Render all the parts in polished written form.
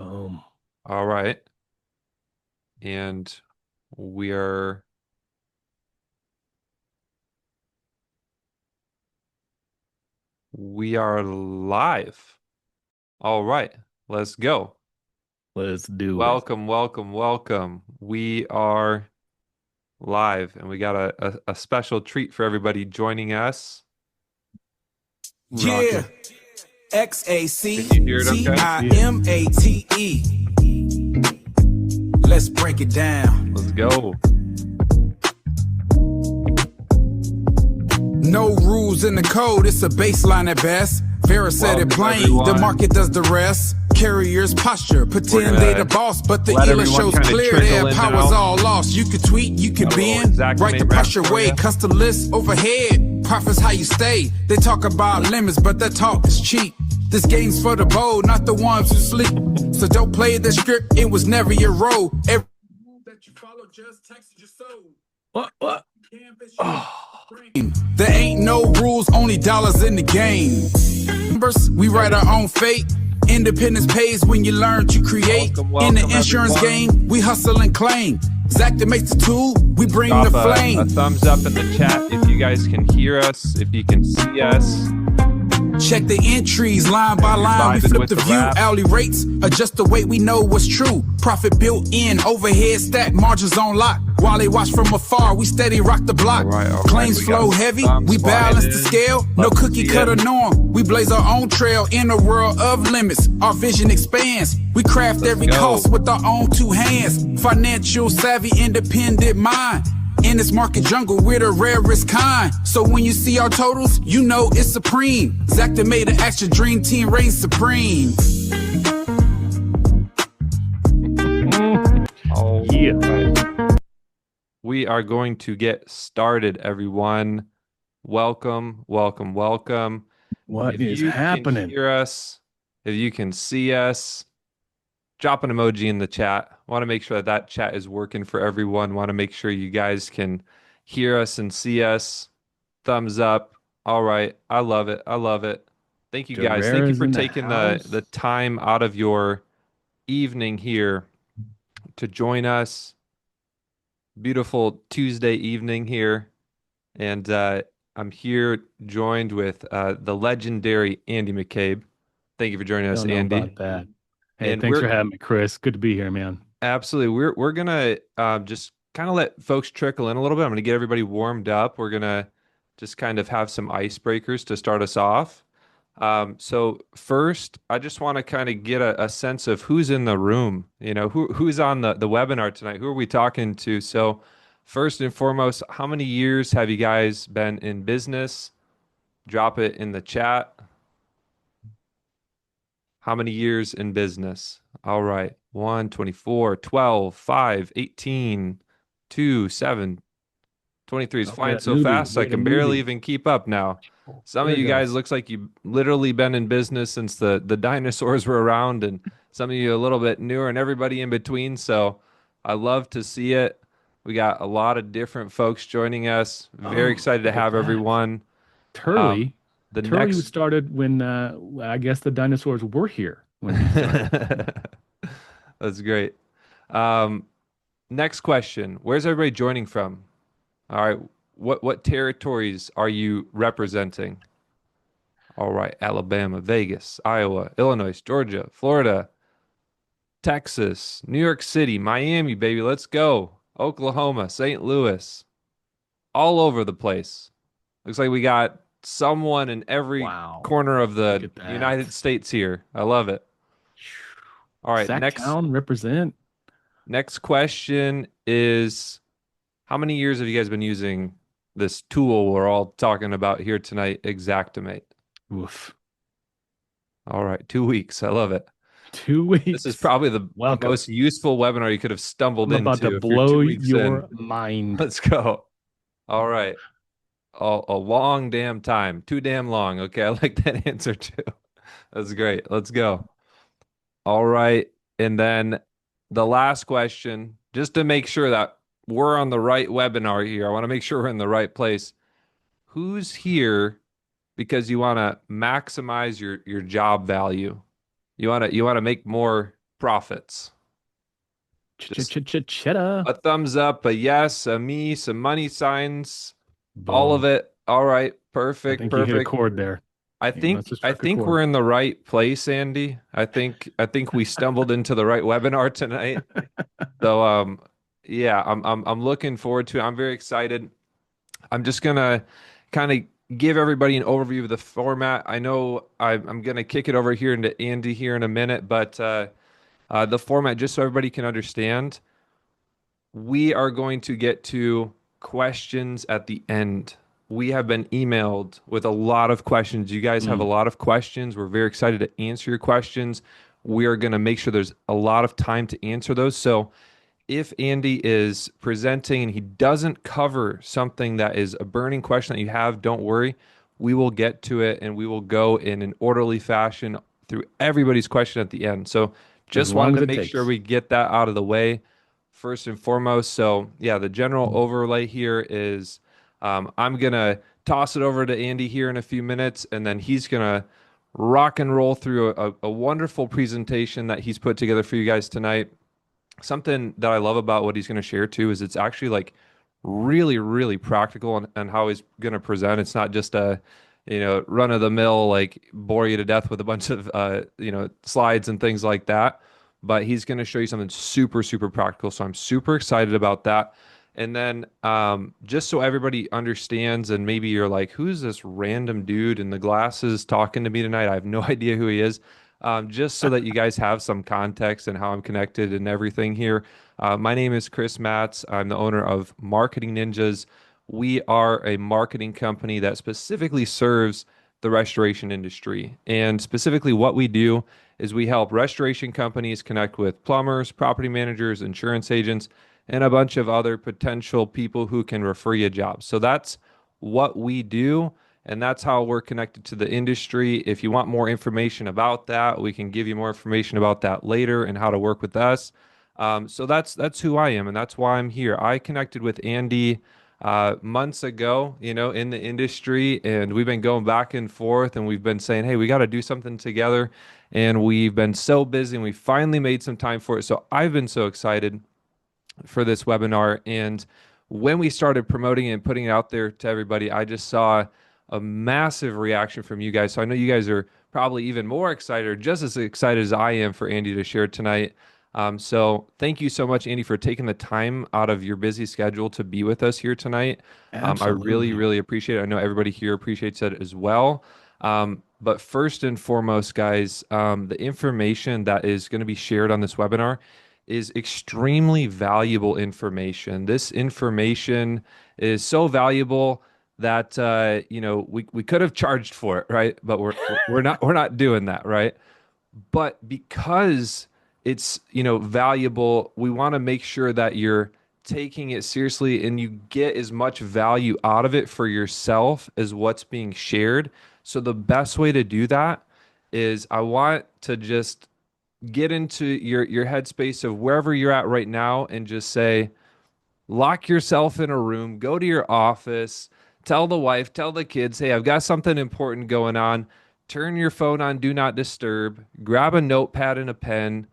Boom. All right. And we are we are live. All right. Let's go. Let's do it. Welcome, welcome, welcome. We are live and we got a special treat for everybody joining us. Rocket. Yeah, Can you hear it okay? Xactimate. Let's break it down. Let's go. No rules in the code, it's a baseline at best. Vera said it Welcome, plain, everyone. the market does the rest. Carriers posture, pretend gonna they the boss, but the let ELA everyone shows kinda clear trickle their in power's now. all lost. You could tweet, you could Got a little bend, Xactimate write the rap pressure for way, ya. custom list overhead. Profits how you stay. They talk about limits, but that talk is cheap. This game's for the bold, not the ones who sleep. So don't play the script, it was never your role. Every move that you follow just texted your soul. What? There ain't no rules, only dollars in the game. Numbers, we write our own fate. Independence pays when you learn to create. Welcome, In the welcome, insurance everyone. game, we hustle and claim. Xactimate's the tool, we bring Drop the a flame. thumbs up in the chat if you guys can hear us, if you can see us. Check the entries line by line. We vibing flip with the the view. rap. Hourly rates adjust the way we know what's true. Profit built in, overhead stack, margins on lock. While they watch from afar, we steady rock the block. All right, Claims we flow got heavy, thumbs we balance flying the in. scale. No Love to cookie see cutter it. norm. We blaze our own trail in a world of limits. Our vision expands. We craft every go. cost with our own two hands. Financial savvy, independent mind. In this market jungle, we're the rarest kind. So when you see our totals, you know it's supreme. Xactimate an extra dream team reigns supreme. Oh, Yeah. right. We are going to get started, everyone. Welcome, welcome, welcome. What If is you can happening? hear us, if you can see us, drop an emoji in the chat. Want to make sure that that chat is working for everyone. Want to make sure you guys can hear us and see us. Thumbs up. All right. I love it. I love it. Thank you guys. Thank you Guerrera's for in the taking the house. time out of your evening here to join us. Beautiful Tuesday evening here. And I'm here joined with the legendary Andy McCabe. Thank you for joining us, Don't know Andy. about that. Hey, And thanks we're for having me, Chris. Good to be here, man. absolutely we're gonna just kind of let folks trickle in a little bit. I'm gonna get everybody warmed up. We're gonna just kind of have some icebreakers to start us off. So first, I just want to kind of get a sense of who's in the room. You know, who's on the webinar tonight. Who are we talking to? So first and foremost, how many years have you guys been in business? Drop it in the chat. How many years in business? All right. 1, 24, 12, 5, 18, 2, 7, 23. It's Oh, we flying got so newbie. fast I We got a can barely newbie. even keep up now. Some There of we you go. guys looks like you've literally been in business since the dinosaurs were around, and some of you a little bit newer, and everybody in between. So I love to see it. We got a lot of different folks joining us. Very Oh, excited to look at have that. everyone. Um, Turley. the Turley next started when I guess the dinosaurs were here when he started. That's great. Um, Next question. Where's everybody joining from? All right. What territories are you representing? All right. Alabama, Vegas, Iowa, Illinois, Georgia, Florida, Texas, New York City, Miami, baby. Let's go. Oklahoma, St. Louis, all over the place. Looks like we got someone in every Wow. corner of Look the at United that. States here. I love it. All right. Sacktown represent. Next question is how many years have you guys been using this tool we're all talking about here tonight, Xactimate? Oof. All right, 2 weeks. I love it. 2 weeks. This is probably the Welcome. most useful webinar you could have stumbled I'm about to into if you're blow 2 weeks in. your mind. Let's go. All right. A long damn time. Too damn long. Okay, I like that answer too. That's great. Let's go. All right. And then the last question, just to make sure that we're on the right webinar here, I want to make sure we're in the right place. Who's here because you want to maximize your job value? You want to make more profits? Just Cheddar. a thumbs up, a yes, a me, some money signs, all of Boom. it. All right, I perfect, think you hit a perfect. chord there. You must have I struck a think chord. we're in the right place, Andy. I think we stumbled into the right webinar tonight. So yeah, I'm looking forward to it. I'm very excited. I'm just gonna kind of give everybody an overview of the format. I know I'm gonna kick it over here into Andy here in a minute, but the format, just so everybody can understand, we are going to get to questions at the end. We have been emailed with a lot of questions. You guys have a Mm. lot of questions. We're very excited to answer your questions. We are going to make sure there's a lot of time to answer those. So if Andy is presenting and he doesn't cover something that is a burning question that you have, don't worry. We will get to it and we will go in an orderly fashion through everybody's question at the end. So As just long wanted as to it make sure takes. we get that out of the way first and foremost. So yeah, the general overlay here is I'm gonna toss it over to Andy here in a few minutes, and then he's gonna rock and roll through a wonderful presentation that he's put together for you guys tonight. Something that I love about what he's going to share too is it's actually like really, really practical and how he's going to present. It's not just a, run of the mill, like bore you to death with a bunch of, slides and things like that. But he's going to show you something super, super practical. So I'm super excited about that. And then just so everybody understands, and maybe you're like, who's this random dude in the glasses talking to me tonight? I have no idea who he is. Just so that you guys have some context and how I'm connected and everything here. My name is Chris Matz. I'm the owner of Marketing Ninjas. We are a marketing company that specifically serves the restoration industry. And specifically, what we do is we help restoration companies connect with plumbers, property managers, insurance agents, and a bunch of other potential people who can refer you jobs. So that's what we do, and that's how we're connected to the industry. If you want more information about that, we can give you more information about that later and how to work with us. So that's who I am, and that's why I'm here. I connected with Andy months ago, in the industry, and we've been going back and forth, and we've been saying, hey, we got to do something together. And we've been so busy, and we finally made some time for it. So I've been so excited for this webinar. And when we started promoting it and putting it out there to everybody, I just saw a massive reaction from you guys. So I know you guys are probably even more excited or just as excited as I am for Andy to share tonight. So thank you so much, Andy, for taking the time out of your busy schedule to be with us here tonight. I really, Absolutely. really appreciate it. I know everybody here appreciates it as well. But first and foremost, guys, the information that is going to be shared on this webinar is extremely valuable information. This information is so valuable that we could have charged for it, right? But we're not doing that, right? But because it's valuable, we want to make sure that you're taking it seriously and you get as much value out of it for yourself as what's being shared. So the best way to do that is I want to just get into your headspace of wherever you're at right now and just say, lock yourself in a room, go to your office, tell the wife, tell the kids, hey, I've got something important going on. Turn your phone on do not disturb, grab a notepad and a pen,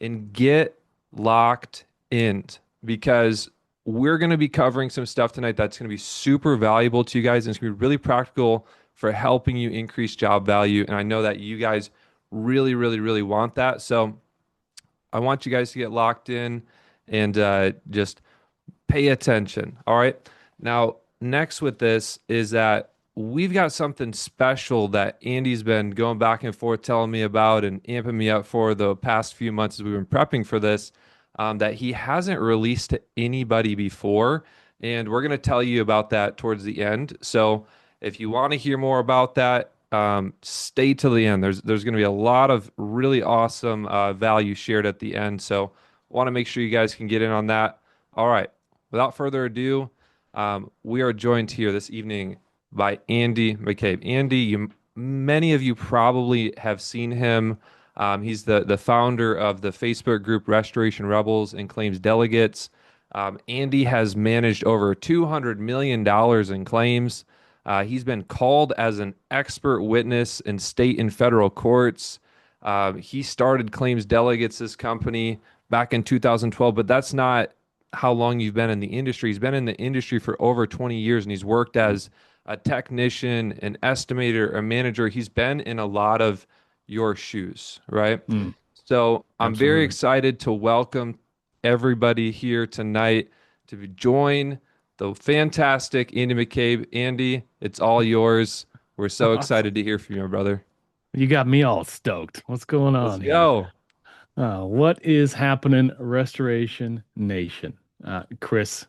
and get locked in, because we're going to be covering some stuff tonight that's going to be super valuable to you guys, and it's going to be really practical for helping you increase job value. And I know that you guys really, really, really want that. So I want you guys to get locked in and just pay attention. All right. Now, next with this is that we've got something special that Andy's been going back and forth telling me about and amping me up for the past few months as we've been prepping for this, that he hasn't released to anybody before. And we're going to tell you about that towards the end. So if you want to hear more about that, stay till the end. There's going to be a lot of really awesome value shared at the end. So want to make sure you guys can get in on that. All right. Without further ado, we are joined here this evening by Andy McCabe. Andy, many of you probably have seen him. He's the founder of the Facebook group Restoration Rebels and Claims Delegates. Andy has managed over $200 million in claims. He's been called as an expert witness in state and federal courts. He started Claims Delegates, this company, back in 2012, but that's not how long you've been in the industry. He's been in the industry for over 20 years, and he's worked as a technician, an estimator, a manager. He's been in a lot of your shoes, right? Mm, So I'm very absolutely. excited to welcome everybody here tonight to join the fantastic Andy McCabe. Andy, it's all yours. We're so Awesome. excited to hear from you, brother. You got me all stoked. What's going Let's on here? go. What is happening, Restoration Nation? Chris,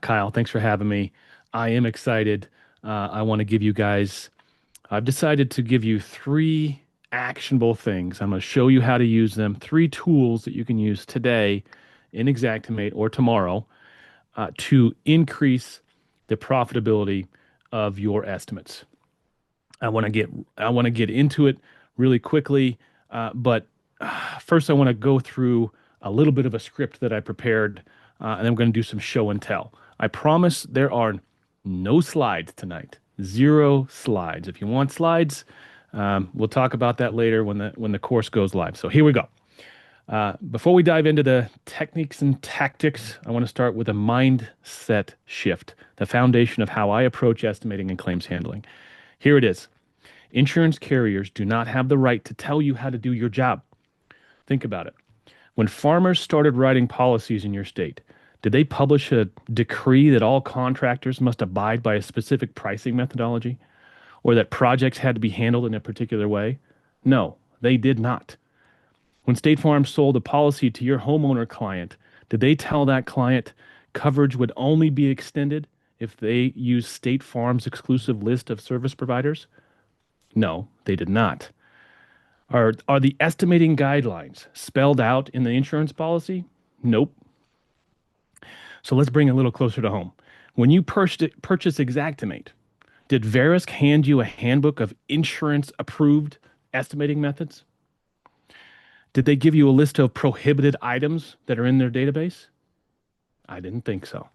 Kyle, thanks for having me. I am excited. I want to give you guys, I've decided to give you three actionable things. I'm going to show you how to use them, three tools that you can use today in Xactimate or tomorrow to increase the profitability of your estimates. I want to get into it really quickly, but first I want to go through a little bit of a script that I prepared, and I'm going to do some show and tell. I promise there are no slides tonight. Zero slides. If you want slides, we'll talk about that later when the course goes live. So here we go. Before we dive into the techniques and tactics, I want to start with a mindset shift, the foundation of how I approach estimating and claims handling. Here it is. Insurance carriers do not have the right to tell you how to do your job. Think about it. When farmers started writing policies in your state, did they publish a decree that all contractors must abide by a specific pricing methodology or that projects had to be handled in a particular way? No, they did not. When State Farm sold a policy to your homeowner client, did they tell that client coverage would only be extended if they use State Farm's exclusive list of service providers? No, they did not. Are the estimating guidelines spelled out in the insurance policy? Nope. So let's bring it a little closer to home. When you purchase Xactimate, did Verisk hand you a handbook of insurance approved estimating methods? Did they give you a list of prohibited items that are in their database? I didn't think so.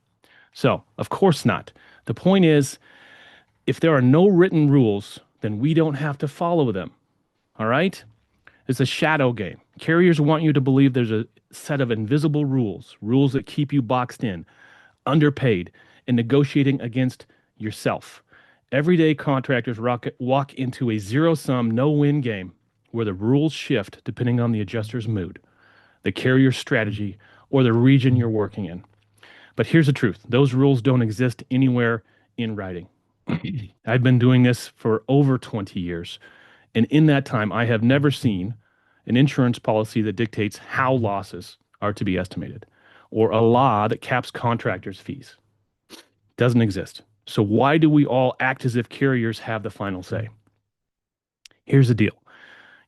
So, of course not. The point is, if there are no written rules, then we don't have to follow them. All right? It's a shadow game. Carriers want you to believe there's a set of invisible rules, rules that keep you boxed in, underpaid, and negotiating against yourself. Everyday contractors walk into a zero-sum, no-win game where the rules shift depending on the adjuster's mood, the carrier's strategy, or the region you're working in. But here's the truth. Those rules don't exist anywhere in writing. I've been doing this for over 20 years, and in that time, I have never seen an insurance policy that dictates how losses are to be estimated or a law that caps contractors' fees. Doesn't exist. So why do we all act as if carriers have the final say? Here's the deal.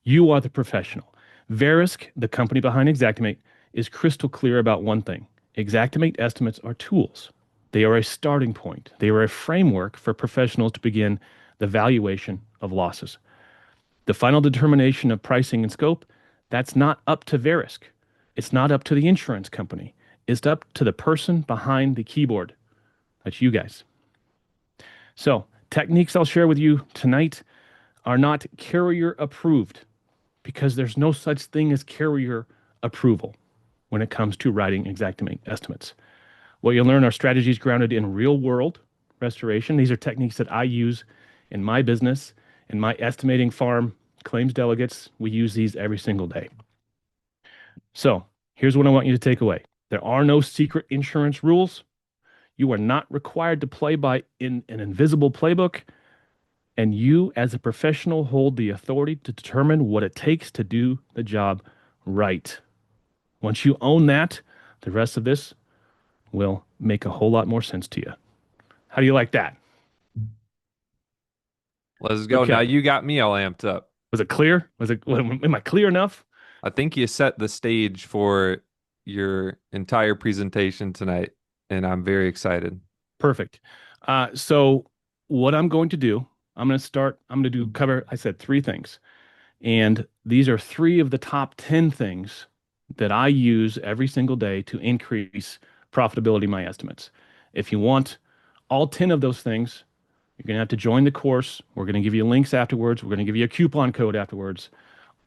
You are the professional. Verisk, the company behind Xactimate, is crystal clear about one thing. Xactimate estimates are tools. They are a starting point. They are a framework for professionals to begin the valuation of losses. The final determination of pricing and scope, that's not up to Verisk. It's not up to the insurance company. It's up to the person behind the keyboard. That's you guys. So, techniques I'll share with you tonight are not carrier approved because there's no such thing as carrier approval when it comes to writing Xactimate estimates. What you'll learn are strategies grounded in real world restoration. These are techniques that I use in my business, in my estimating farm claims delegates. We use these every single day. So here's what I want you to take away. There are no secret insurance rules. You are not required to play by in an invisible playbook. And you, as a professional, hold the authority to determine what it takes to do the job right. Once you own that, the rest of this will make a whole lot more sense to you. How do you like that? Let's go. Okay. Now you got me all amped up. Was it clear? Am I clear enough? I think you set the stage for your entire presentation tonight, and I'm very excited. Perfect. So what I'm going to do, I'm going to cover, I said three things. And these are three of the top 10 things that I use every single day to increase profitability in my estimates. If you want all 10 of those things, you're going to have to join the course. We're going to give you links afterwards. We're going to give you a coupon code afterwards.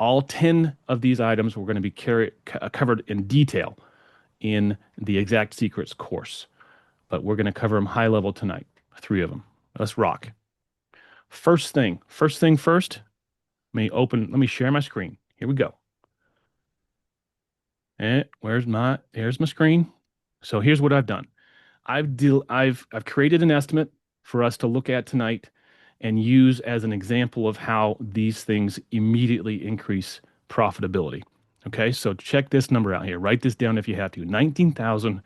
All 10 of these items were going to be covered in detail in the Exact Secrets course, but we're going to cover them high level tonight. 3 of them. Let's rock. First thing first. Let me share my screen. Here we go. And there's my screen. So here's what I've done. I've created an estimate for us to look at tonight and use as an example of how these things immediately increase profitability. Okay, so check this number out here. Write this down if you have to. 19,000.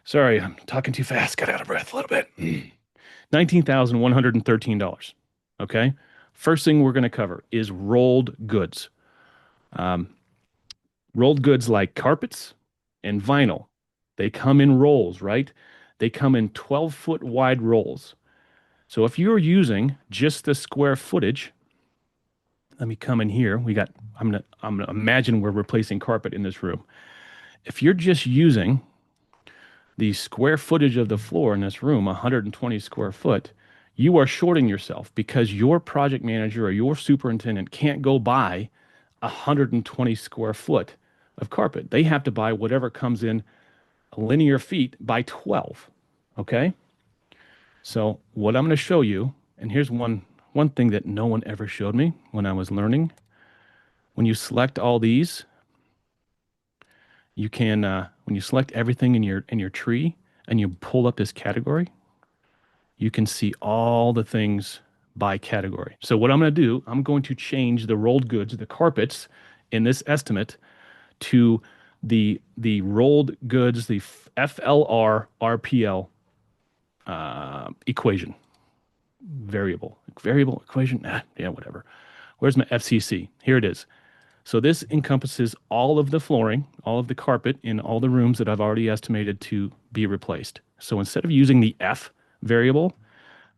Sorry, I'm talking too fast. Got out of breath a little bit. $19,113. Okay, first thing we're going to cover is rolled goods. Um, Rolled goods like carpets and vinyl, they come in rolls, right? They come in 12-foot wide rolls. So if you're using just the square footage, let me come in here. I'm gonna imagine we're replacing carpet in this room. If you're just using the square footage of the floor in this room, 120 square foot, you are shorting yourself because your project manager or your superintendent can't go buy 120 square foot of carpet. They have to buy whatever comes in linear feet by 12. Okay? So what I'm going to show you, and here's one thing that no one ever showed me when I was learning. When you select all these, you can when you select everything in your tree and you pull up this category, you can see all the things by category. So what I'm going to do, I'm going to change the rolled goods, the carpets in this estimate to the rolled goods, the FLR RPL equation, variable equation. Yeah, whatever. Where's my FCC? Here it is. So this encompasses all of the flooring, all of the carpet in all the rooms that I've already estimated to be replaced. So instead of using the F variable,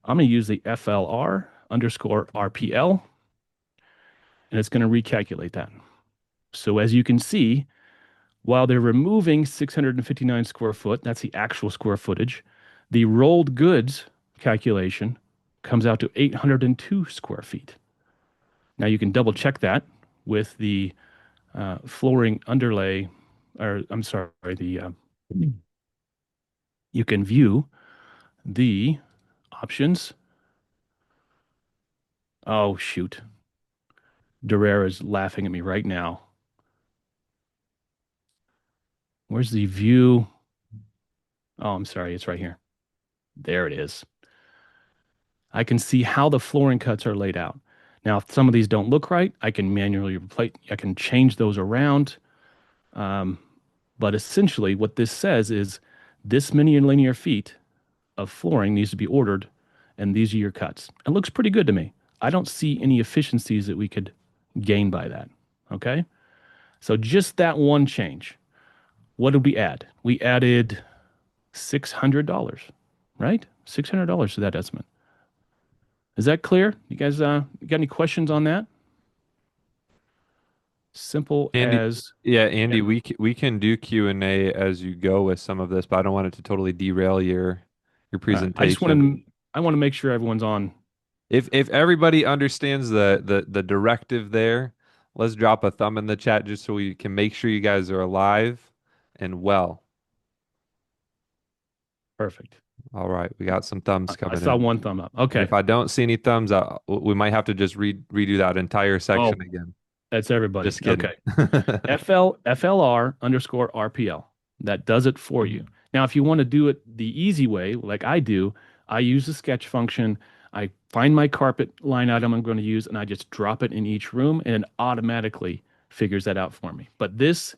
I'm going to use the FLR underscore RPL, and it's going to recalculate that. So as you can see, while they're removing 659 square foot, that's the actual square footage, the rolled goods calculation comes out to 802 square feet. Now you can double check that with the flooring underlay, or I'm sorry, you can view the options. Oh, shoot. Durera is laughing at me right now. Where's the view? Oh, I'm sorry. It's right here. There it is. I can see how the flooring cuts are laid out. Now, if some of these don't look right, I can manually replace, I can change those around. But essentially, what this says is this many linear feet of flooring needs to be ordered, and these are your cuts. It looks pretty good to me. I don't see any efficiencies that we could gain by that. Okay? So just that one change. What did we add? We added $600, right? $600 to that estimate. Is that clear? You guys got any questions on that? Simple Andy, as yeah, yeah. Andy, we can do Q&A as you go with some of this, but I don't want it to totally derail your All right. presentation. I want to make sure everyone's on. If everybody understands the directive there, let's drop a thumb in the chat just so we can make sure you guys are alive and well. Perfect. All right, we got some thumbs I coming saw in. one thumb up. And Okay. if I don't see any thumbs, we might have to just redo that entire section Oh, again. that's everybody. Just kidding. Okay. FLR underscore RPL. That does it for you. Now, if you want to do it the easy way, like I do, I use the sketch function. I find my carpet line item I'm going to use, and I just drop it in each room, and it automatically figures that out for me. But this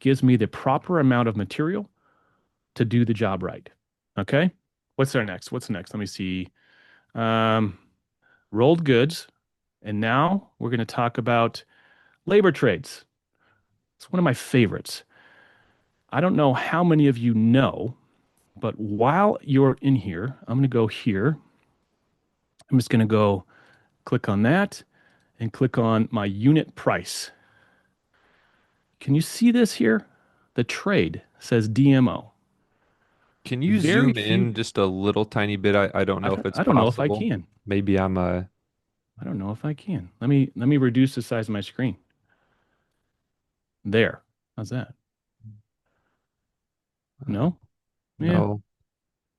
gives me the proper amount of material to do the job right. Okay. What's our next? What's next? Let me see. Um, Rolled goods. And now we're going to talk about labor trades. It's one of my favorites. I don't know how many of you know, but while you're in here, I'm going to go here. I'm just going to go click on that and click on my unit price. Can you see this here? The trade says DMO. Can you Very zoom few. in just a little tiny bit? I don't know if it's I don't know if I possible. can. Maybe I'm I don't know if I can. Let me reduce the size of my screen. There. How's that? No? Yeah. No.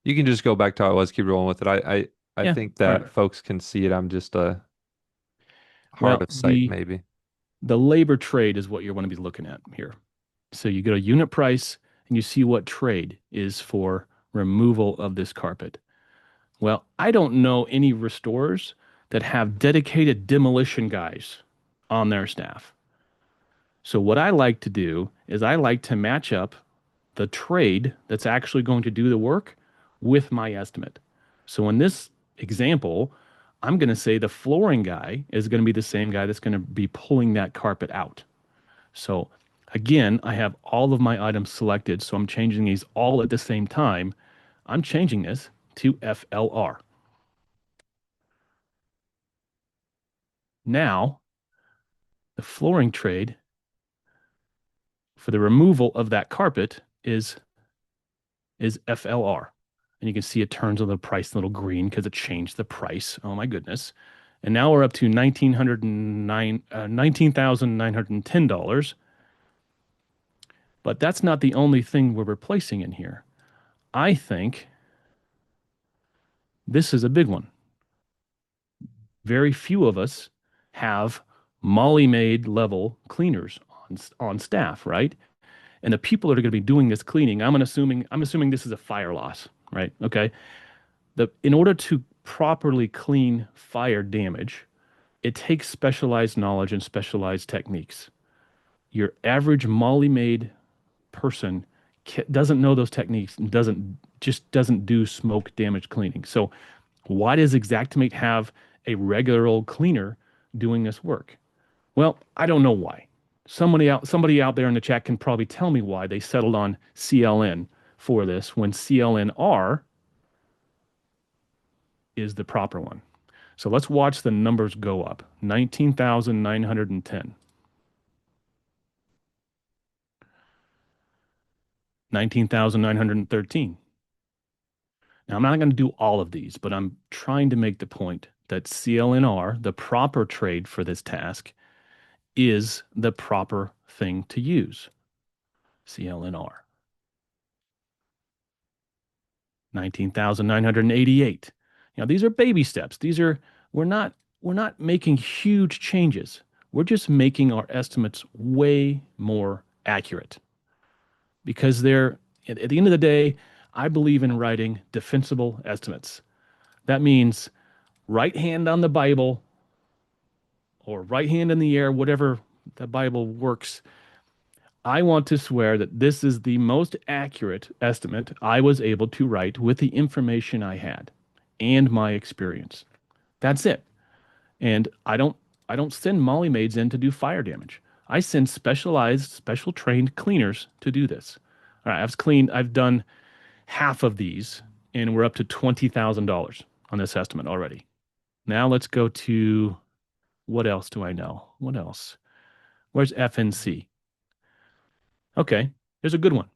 You can just go back to how it was, keep rolling with it. I Yeah. think All right. that folks can see it. I'm just hard Well, of sight, maybe. the labor trade is what you want to be looking at here. So you go to unit price and you see what trade is for removal of this carpet. Well, I don't know any restorers that have dedicated demolition guys on their staff. So what I like to do is I like to match up the trade that's actually going to do the work with my estimate. So in this example, I'm going to say the flooring guy is going to be the same guy that's going to be pulling that carpet out. So again, I have all of my items selected, so I'm changing these all at the same time. I'm changing this to FLR. Now, the flooring trade for the removal of that carpet is FLR. And you can see it turns on the price a little green because it changed the price. Oh my goodness. And now we're up to $19,910. But that's not the only thing we're replacing in here. I think this is a big one. Very few of us have Molly-made level cleaners on staff, right? And the people that are going to be doing this cleaning, I'm assuming this is a fire loss, right? Okay. In order to properly clean fire damage, it takes specialized knowledge and specialized techniques. Your average Molly-made person doesn't know those techniques and doesn't do smoke damage cleaning. So why does Xactimate have a regular old cleaner doing this work? Well, I don't know why. Somebody out there in the chat can probably tell me why they settled on CLN for this when CLNR is the proper one. So let's watch the numbers go up. 19,910. 19,913. Now, I'm not going to do all of these, but I'm trying to make the point that CLNR, the proper trade for this task, is the proper thing to use. CLNR. 19,988. Now, these are baby steps. We're not making huge changes. We're just making our estimates way more accurate because at the end of the day, I believe in writing defensible estimates. That means right hand on the Bible or right hand in the air, whatever the Bible works. I want to swear that this is the most accurate estimate I was able to write with the information I had and my experience. That's it. And I don't send Molly maids in to do fire damage. I send special trained cleaners to do this. All right, I've done half of these, and we're up to $20,000 on this estimate already. Now let's go to, what else do I know? What else? Where's FNC? Okay, here's a good one.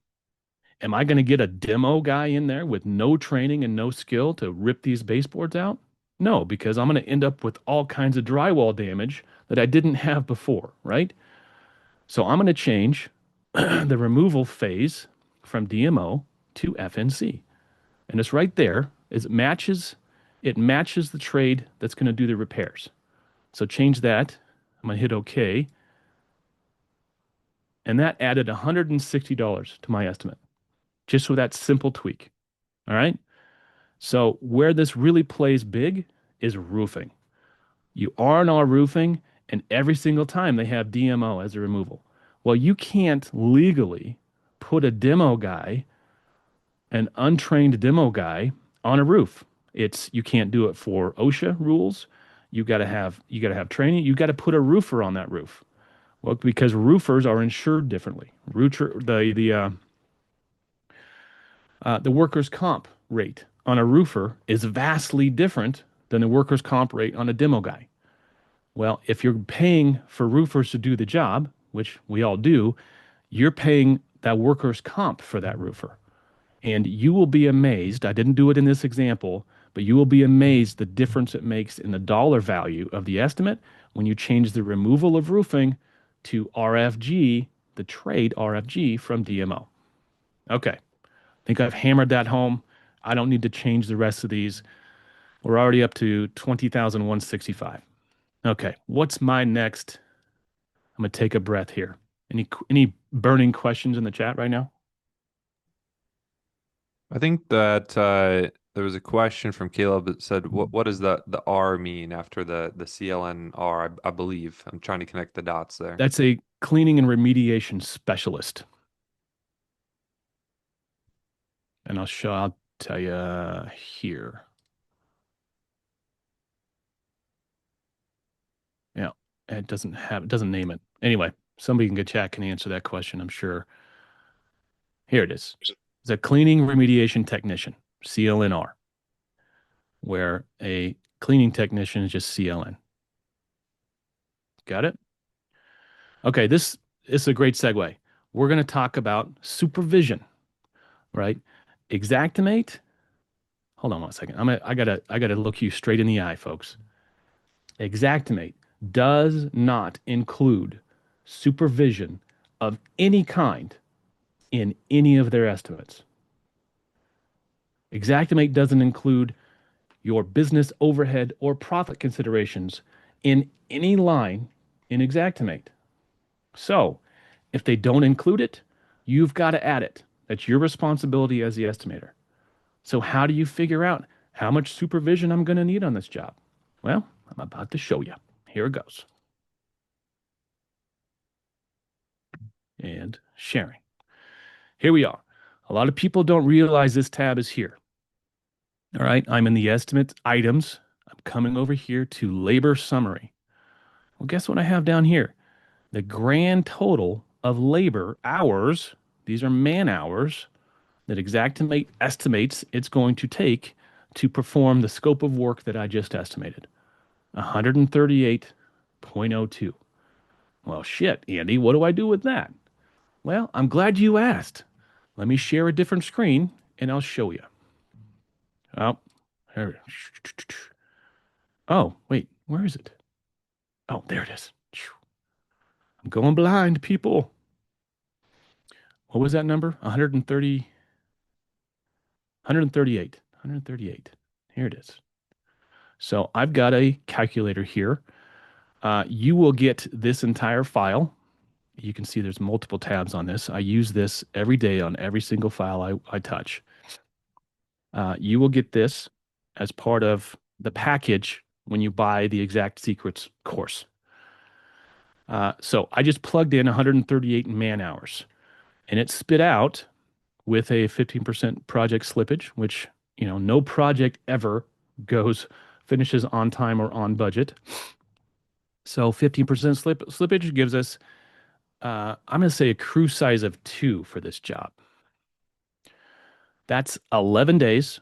Am I going to get a demo guy in there with no training and no skill to rip these baseboards out? No, because I'm going to end up with all kinds of drywall damage that I didn't have before, right? So I'm going to change the removal phase from DMO to FNC. And it's right there. It matches the trade that's going to do the repairs. So change that. I'm going to hit OK. And that added $160 to my estimate, just with that simple tweak. All right. So where this really plays big is roofing. You R&R roofing, and every single time they have DMO as a removal. Well, you can't legally put a demo guy, an untrained demo guy, on a roof. You can't do it for OSHA rules. You got to have training. You got to put a roofer on that roof. Well, because roofers are insured differently. The workers' comp rate on a roofer is vastly different than the workers' comp rate on a demo guy. Well, if you're paying for roofers to do the job, which we all do, you're paying that workers' comp for that roofer. And you will be amazed. I didn't do it in this example, but you will be amazed the difference it makes in the dollar value of the estimate when you change the removal of roofing to RFG the trade RFG from DMO. Okay, I think I've hammered that home. I don't need to change the rest of these. We're already up to 20,165. Okay, what's my next? I'm gonna take a breath here. Any burning questions in the chat right now? I think that there was a question from Caleb that said, "What does the R mean after the CLNR?" I believe I'm trying to connect the dots there. That's a cleaning and remediation specialist. And I'll tell you here. Yeah, it doesn't name it. Anyway, somebody in good chat can answer that question, I'm sure. Here it is. It's a cleaning remediation technician, CLNR, where a cleaning technician is just CLN. Got it? Okay, this is a great segue. We're going to talk about supervision, right? Xactimate. Hold on one second. I gotta look you straight in the eye, folks. Xactimate does not include supervision of any kind in any of their estimates. Xactimate doesn't include your business overhead or profit considerations in any line in Xactimate. So, if they don't include it, you've got to add it. That's your responsibility as the estimator. So, how do you figure out how much supervision I'm going to need on this job? Well, I'm about to show you. Here it goes. And sharing. Here we are. A lot of people don't realize this tab is here. All right, I'm in the estimate items. I'm coming over here to labor summary. Well, guess what I have down here? The grand total of labor hours. These are man hours that Xactimate estimates it's going to take to perform the scope of work that I just estimated. 138.02. Well, shit, Andy, what do I do with that? Well, I'm glad you asked. Let me share a different screen and I'll show you. Oh, there. Oh, wait, where is it? Oh, there it is. I'm going blind, people. What was that number? 130, 138, 138. Here it is. So I've got a calculator here. You will get this entire file. You can see there's multiple tabs on this. I use this every day on every single file I touch. You will get this as part of the package when you buy the Exact Secrets course. So I just plugged in 138 man hours, and it spit out with a 15% project slippage, which, no project ever finishes on time or on budget. So 15% slippage gives us, I'm going to say, a crew size of 2 for this job. That's 11 days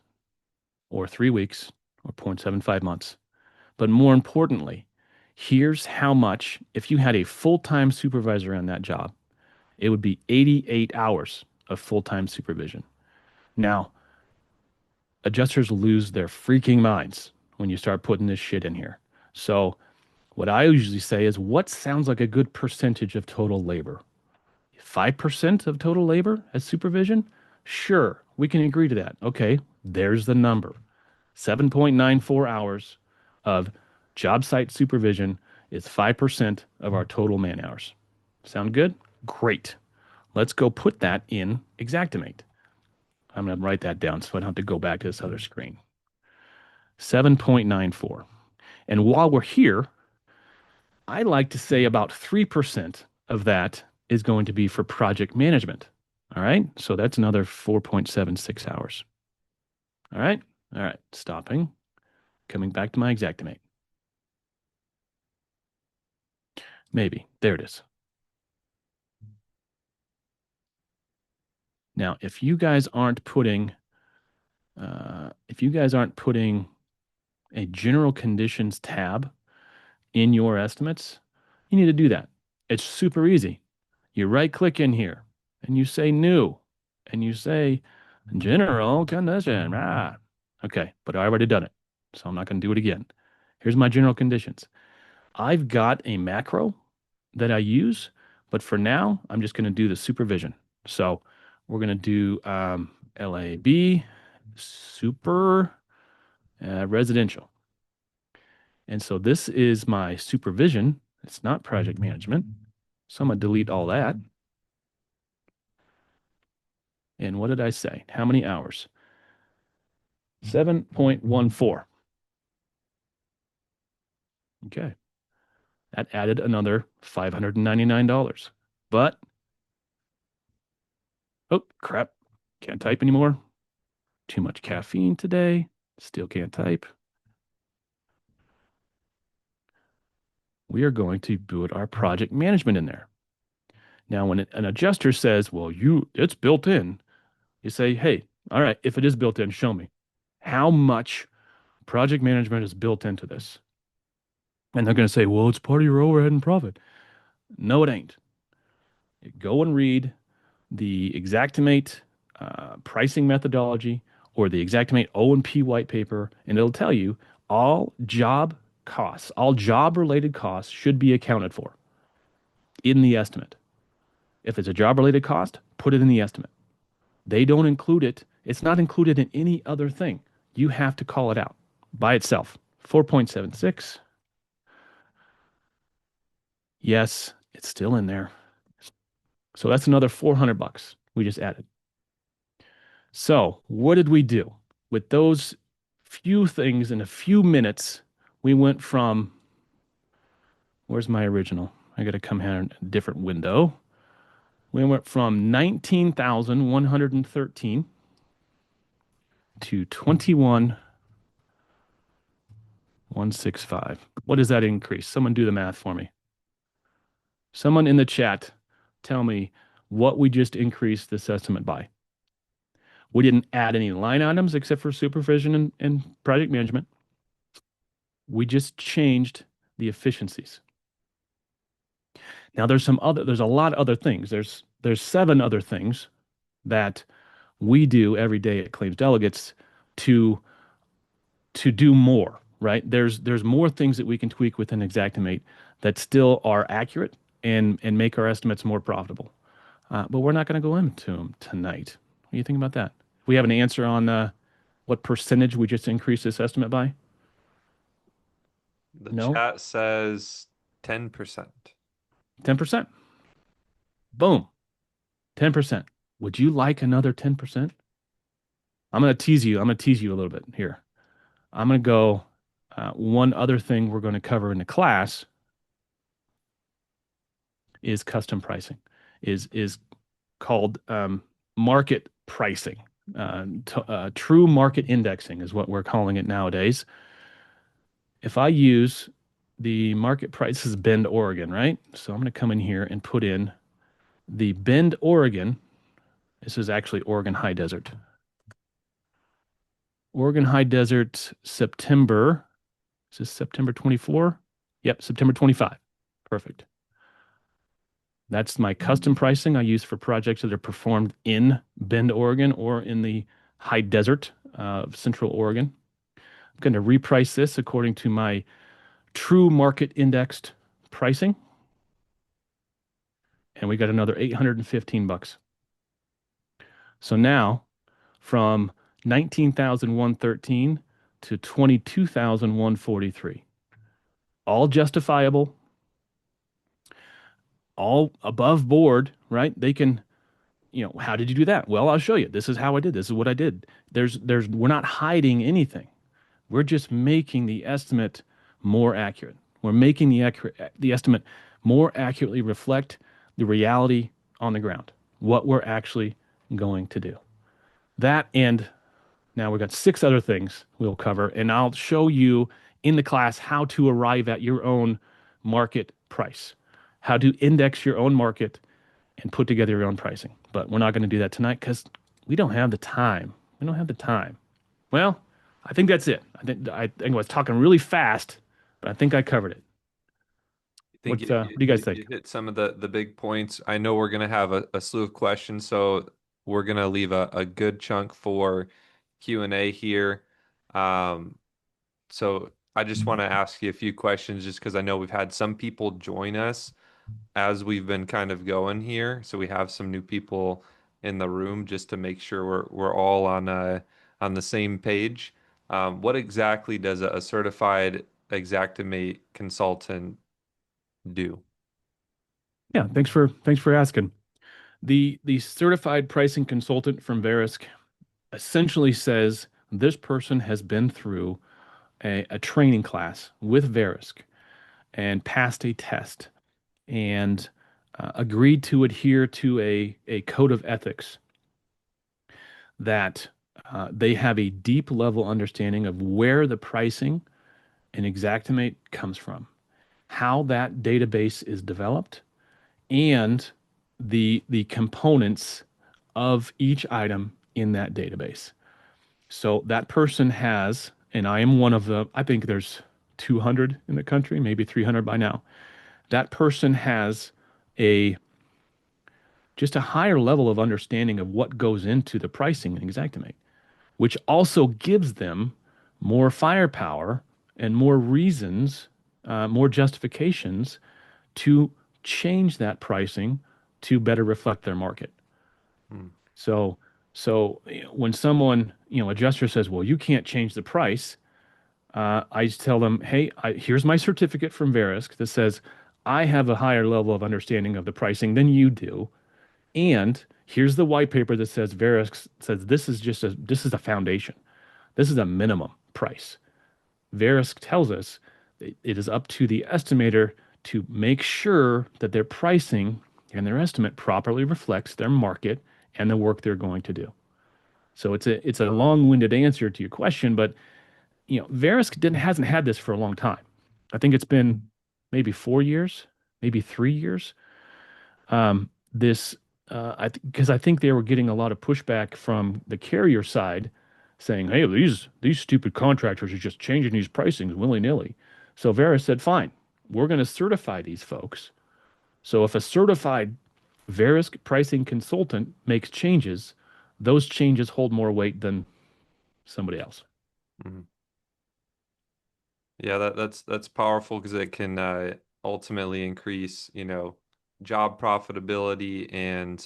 or 3 weeks or 0.75 months. But more importantly, here's how much, if you had a full-time supervisor on that job, it would be 88 hours of full-time supervision. Now, adjusters lose their freaking minds when you start putting this shit in here. So what I usually say is, what sounds like a good percentage of total labor? 5% of total labor as supervision? Sure, we can agree to that. Okay, there's the number. 7.94 hours of job site supervision is 5% of our total man hours. Sound good? Great. Let's go put that in Xactimate. I'm going to write that down so I don't have to go back to this other screen. 7.94. And while we're here, I like to say about 3% of that is going to be for project management. All right. So that's another 4.76 hours. All right. All right. Stopping. Coming back to my Xactimate. Maybe. There it is. Now, if you guys aren't putting a general conditions tab in your estimates, you need to do that. It's super easy. You right click in here and you say new and you say general condition. Okay, but I already done it, so I'm not going to do it again. Here's my general conditions. I've got a macro that I use But for now, I'm just going to do the supervision. So we're going to do LAB, super residential. And so this is my supervision. It's not project management. So I'm going to delete all that. And what did I say? How many hours? 7.14. Okay. That added another $599. But, oh, crap. Can't type anymore. Too much caffeine today. Still can't type. We are going to put our project management in there. Now, when an adjuster says, well, it's built in, you say, hey, all right, if it is built in, show me. How much project management is built into this? And they're going to say, well, it's part of your overhead and profit. No, it ain't. Go and read the Xactimate pricing methodology or the Xactimate O&P white paper, and it'll tell you all job costs, all job related costs should be accounted for in the estimate. If it's a job related cost, put it in the estimate. They don't include it. It's not included in any other thing. You have to call it out by itself. 4.76. Yes, it's still in there. So that's another $400 we just added. So what did we do? With those few things in a few minutes, we went from, where's my original? I got to come here in a different window. We went from 19,113 to 21,165. What does that increase? Someone do the math for me. Someone in the chat tell me what we just increased this estimate by. We didn't add any line items except for supervision and project management. We just changed the efficiencies. Now there's a lot of other things. There's 7 other things that we do every day at Claims Delegates to do more, right? There's more things that we can tweak within Xactimate that still are accurate and make our estimates more profitable. But we're not going to go into them tonight. What do you think about that? We have an answer on what percentage we just increased this estimate by? The No? chat says 10%. 10%. Boom. 10%. Would you like another 10%? I'm going to tease you. I'm going to tease you a little bit here. I'm going to go one other thing we're going to cover in the class is custom pricing, is called market pricing. True market indexing is what we're calling it nowadays. If I use the market prices Bend, Oregon, right? So I'm going to come in here and put in the Bend, Oregon. This is actually Oregon High Desert. Oregon High Desert, September. Is this September 24? Yep, September 25. Perfect. That's my custom pricing I use for projects that are performed in Bend, Oregon, or in the high desert of Central Oregon. I'm going to reprice this according to my true market indexed pricing. And we got another $815. So now from 19,113 to 22,143. All justifiable, all above board, right? They can, how did you do that? Well, I'll show you. This is how I did. This is what I did. We're not hiding anything. We're just making the estimate more accurate. We're making the estimate more accurately reflect the reality on the ground, what we're actually going to do. That, and now we've got 6 other things we'll cover, and I'll show you in the class how to arrive at your own market price, how to index your own market and put together your own pricing. But we're not going to do that tonight because we don't have the time. We don't have the time. Well, I think that's it. I think I was talking really fast, but I think I covered it. What do you guys think? You hit some of the big points. I know we're going to have a slew of questions, so we're going to leave a good chunk for Q&A here. So I just want to ask you a few questions just because I know we've had some people join us as we've been kind of going here. So we have some new people in the room just to make sure we're all on the same page. What exactly does a certified Xactimate consultant do? Yeah, thanks for asking. The certified pricing consultant from Verisk essentially says this person has been through a training class with Verisk and passed a test and agreed to adhere to a code of ethics that they have a deep level understanding of where the pricing in Xactimate comes from, how that database is developed, and the components of each item in that database. So that person has, and I am one of the, I think there's 200 in the country, maybe 300 by now. That person has a just a higher level of understanding of what goes into the pricing in Xactimate, which also gives them more firepower and more reasons, more justifications to change that pricing to better reflect their market. Hmm. So, when someone, adjuster says, "Well, you can't change the price," I just tell them, "Hey, here's my certificate from Verisk that says I have a higher level of understanding of the pricing than you do, and here's the white paper that says Verisk says this is a foundation. This is a minimum price. Verisk tells us that it is up to the estimator to make sure that their pricing and their estimate properly reflects their market and the work they're going to do." So it's a long-winded answer to your question, but Verisk didn't hasn't had this for a long time. I think it's been maybe 4 years, maybe 3 years. This because I think they were getting a lot of pushback from the carrier side, saying, "Hey, these stupid contractors are just changing these pricings willy-nilly." So Vera said, "Fine, we're going to certify these folks. So if a certified Verisk pricing consultant makes changes, those changes hold more weight than somebody else." Mhm. Yeah, that's powerful because it can ultimately increase, job profitability and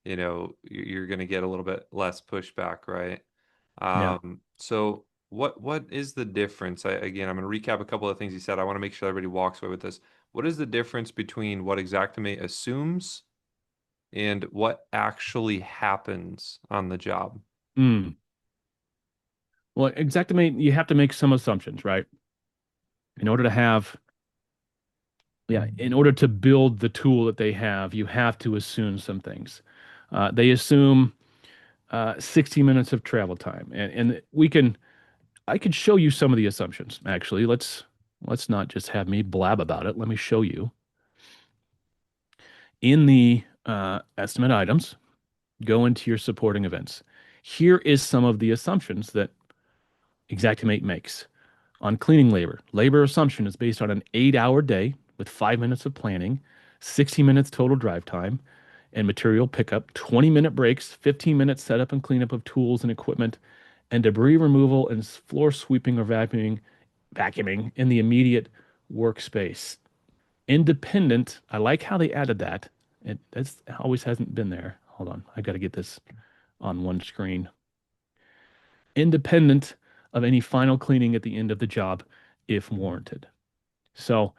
you're going to get a little bit less pushback, right? Yeah. So what is the difference? Again, I'm going to recap a couple of things you said. I want to make sure everybody walks away with this. What is the difference between what Xactimate assumes and what actually happens on the job? Mm. Well, Xactimate, you have to make some assumptions, right? In order to have, yeah, in order to build the tool that they have, you have to assume some things. They assume 60 minutes of travel time, and I could show you some of the assumptions. Actually, let's not just have me blab about it. Let me show you in the estimate items. Go into your supporting events. Here is some of the assumptions that Xactimate makes on cleaning labor. Labor assumption is based on an 8-hour day with 5 minutes of planning, 60 minutes total drive time, and material pickup, 20-minute breaks, 15 minutes setup and cleanup of tools and equipment, and debris removal and floor sweeping or vacuuming in the immediate workspace. Independent, I like how they added that. That's always hasn't been there. Hold on, I got to get this on one screen. Independent of any final cleaning at the end of the job if warranted. So,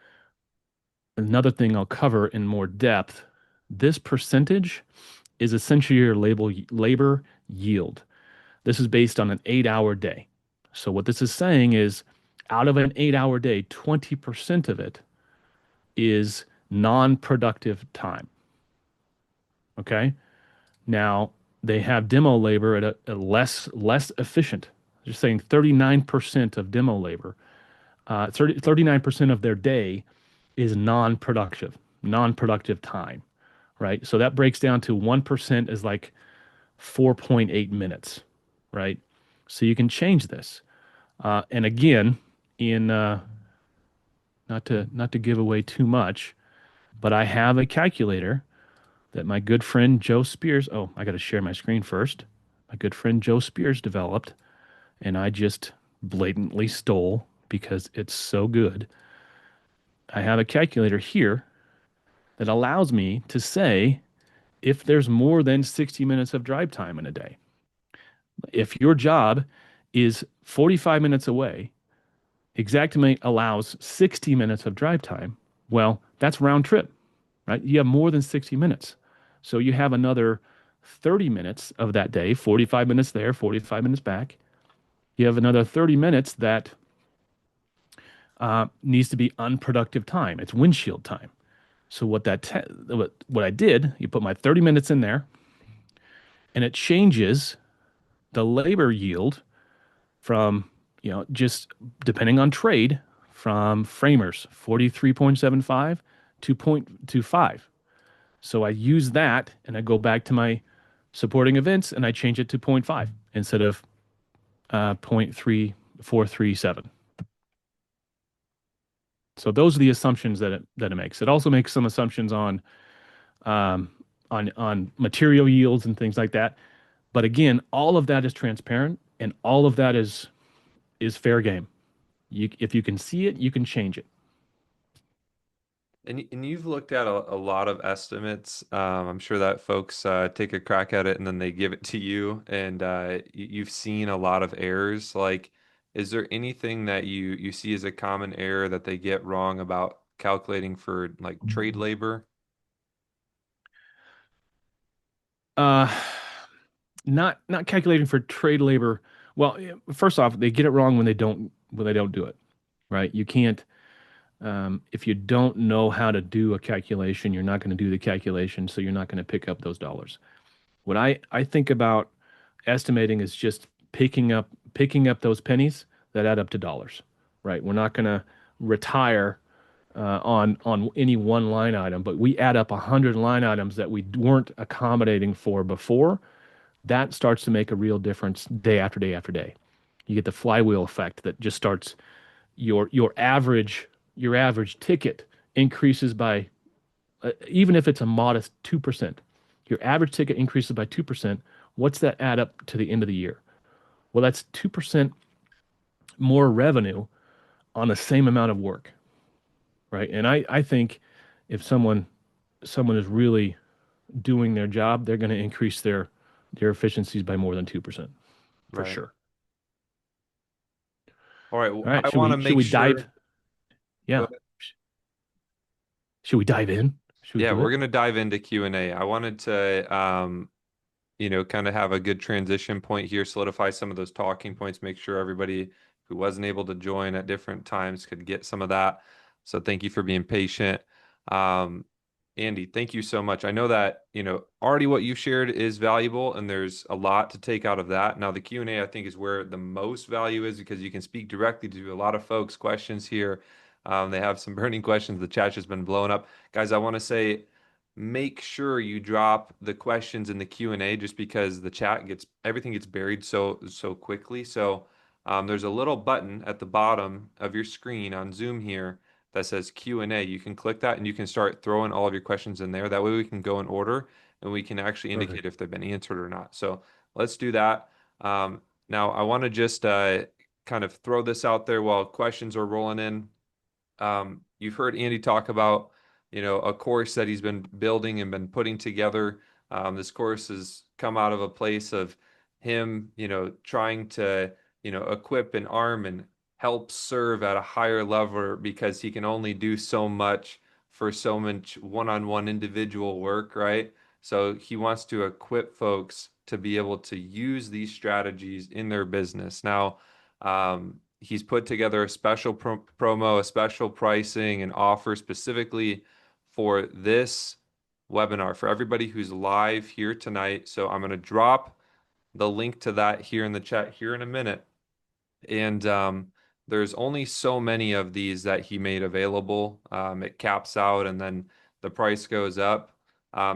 another thing I'll cover in more depth, this percentage is essentially your labor yield. This is based on an 8-hour day. So, what this is saying is out of an 8-hour day, 20% of it is non productive time. Okay. Now, they have demo labor at a less efficient. Just saying 39% of demo labor, 39% of their day is non-productive time, right? So that breaks down to 1% is like 4.8 minutes, right? So you can change this. And again, in not to give away too much, but I have a calculator that my good friend Joe Spears, oh, I got to share my screen first. My good friend Joe Spears developed, and I just blatantly stole because it's so good. I have a calculator here that allows me to say if there's more than 60 minutes of drive time in a day. If your job is 45 minutes away, Xactimate allows 60 minutes of drive time. Well, that's round trip, right? You have more than 60 minutes. So you have another 30 minutes of that day, 45 minutes there, 45 minutes back. You have another 30 minutes that needs to be unproductive time. It's windshield time. So what I did, you put my 30 minutes in there, and it changes the labor yield from, just depending on trade, from framers 43.75 to 0.25. So I use that and I go back to my supporting events and I change it to zero point 0.5 instead of 0.3437. So those are the assumptions that it makes. It also makes some assumptions um, on material yields and things like that. But again, all of that is transparent and all of that is fair game. If you can see it, you can change it. And you've looked at a lot of estimates. I'm sure that folks take a crack at it and then they give it to you, and you've seen a lot of errors. Like, is there anything that you see as a common error that they get wrong about calculating for like trade labor? Uh, not calculating for trade labor. Well, first off, they get it wrong when they don't do it, right? You can't if you don't know how to do a calculation, you're not going to do the calculation, so you're not going to pick up those dollars. What I think about estimating is just picking up those pennies that add up to dollars, right? We're not going to retire on any one line item, but we add up 100 line items that we weren't accommodating for before. That starts to make a real difference day after day after day. You get the flywheel effect that just starts your average ticket increases by even if it's a modest 2%. Your average ticket increases by 2%. What's that add up to the end of the year? Well, that's 2% more revenue on the same amount of work, right? And I think if someone is really doing their job, they're going to increase their efficiencies by more than 2% for Right. sure. All right. All right, I should want to we should make we dive? sure. Go Yeah, ahead. should we dive in? Should we Yeah, do we're it? gonna dive into Q&A. I wanted to kind of have a good transition point here, solidify some of those talking points, make sure everybody who wasn't able to join at different times could get some of that. So thank you for being patient. Um, Andy, thank you so much. I know that, already what you shared is valuable and there's a lot to take out of that. Now the Q&A I think is where the most value is because you can speak directly to a lot of folks' questions here. They have some burning questions. The chat has been blowing up. Guys, I want to say make sure you drop the questions in the Q&A just because the chat gets everything gets buried so quickly. So there's a little button at the bottom of your screen on Zoom here that says Q&A. You can click that and you can start throwing all of your questions in there. That way we can go in order and we can actually indicate Perfect. if they've been answered or not. So let's do that. Now I want to just kind of throw this out there while questions are rolling in. You've heard Andy talk about, a course that he's been building and been putting together. This course has come out of a place of him, trying to, equip and arm and help serve at a higher level because he can only do so much for so much one-on-one individual work, right? So he wants to equip folks to be able to use these strategies in their business. Now, he's put together a special promo, a special pricing and offer specifically for this webinar for everybody who's live here tonight. So I'm going to drop the link to that here in the chat here in a minute. And there's only so many of these that he made available. It caps out and then the price goes up.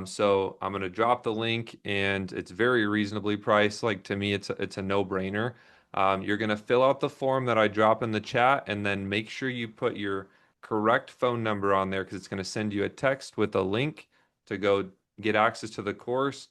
So I'm going to drop the link and it's very reasonably priced. Like to me, it's a no-brainer. You're going to fill out the form that I drop in the chat and then make sure you put your correct phone number on there because it's going to send you a text with a link to go get access to the course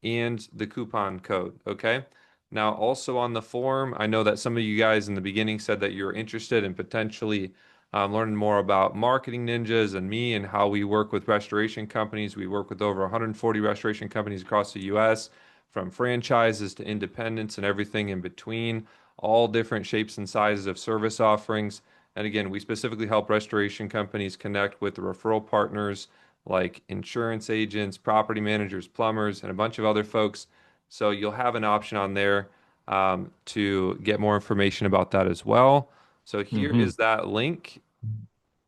and the coupon code. Okay. Now, also on the form, I know that some of you guys in the beginning said that you're interested in potentially learning more about marketing ninjas and me and how we work with restoration companies. We work with over 140 restoration companies across the US, from franchises to independents and everything in between, all different shapes and sizes of service offerings. And again, we specifically help restoration companies connect with the referral partners like insurance agents, property managers, plumbers, and a bunch of other folks. So you'll have an option on there to get more information about that as well. So here Hmm. is that link.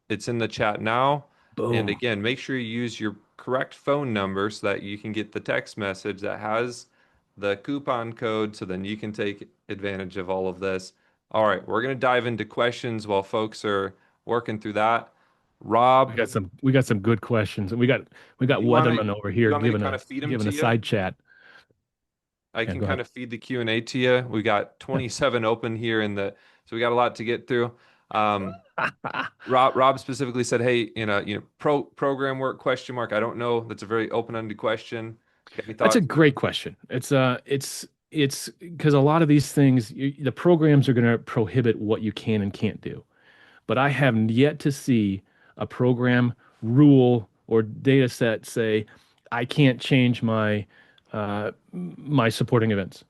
It's in the chat now. And Boom. again, make sure you use your correct phone number so that you can get the text message that has the coupon code so then you can take advantage of all of this. All right, we're going to dive into questions while folks are working through that. We Rob, got some good questions, and we got do Weatherman over you here want me to giving kind a of feed them giving to a you? side chat. I Yeah, can go kind ahead. of feed the Q&A to you. We got 27 open here so we got a lot to get through. Rob specifically said, "Hey, program work question mark. I don't know. That's a very open-ended question. Got any That's a thoughts?" great question. It's because a lot of these things, the programs are going to prohibit what you can and can't do. But I have yet to see a program rule or data set say I can't change my supporting events,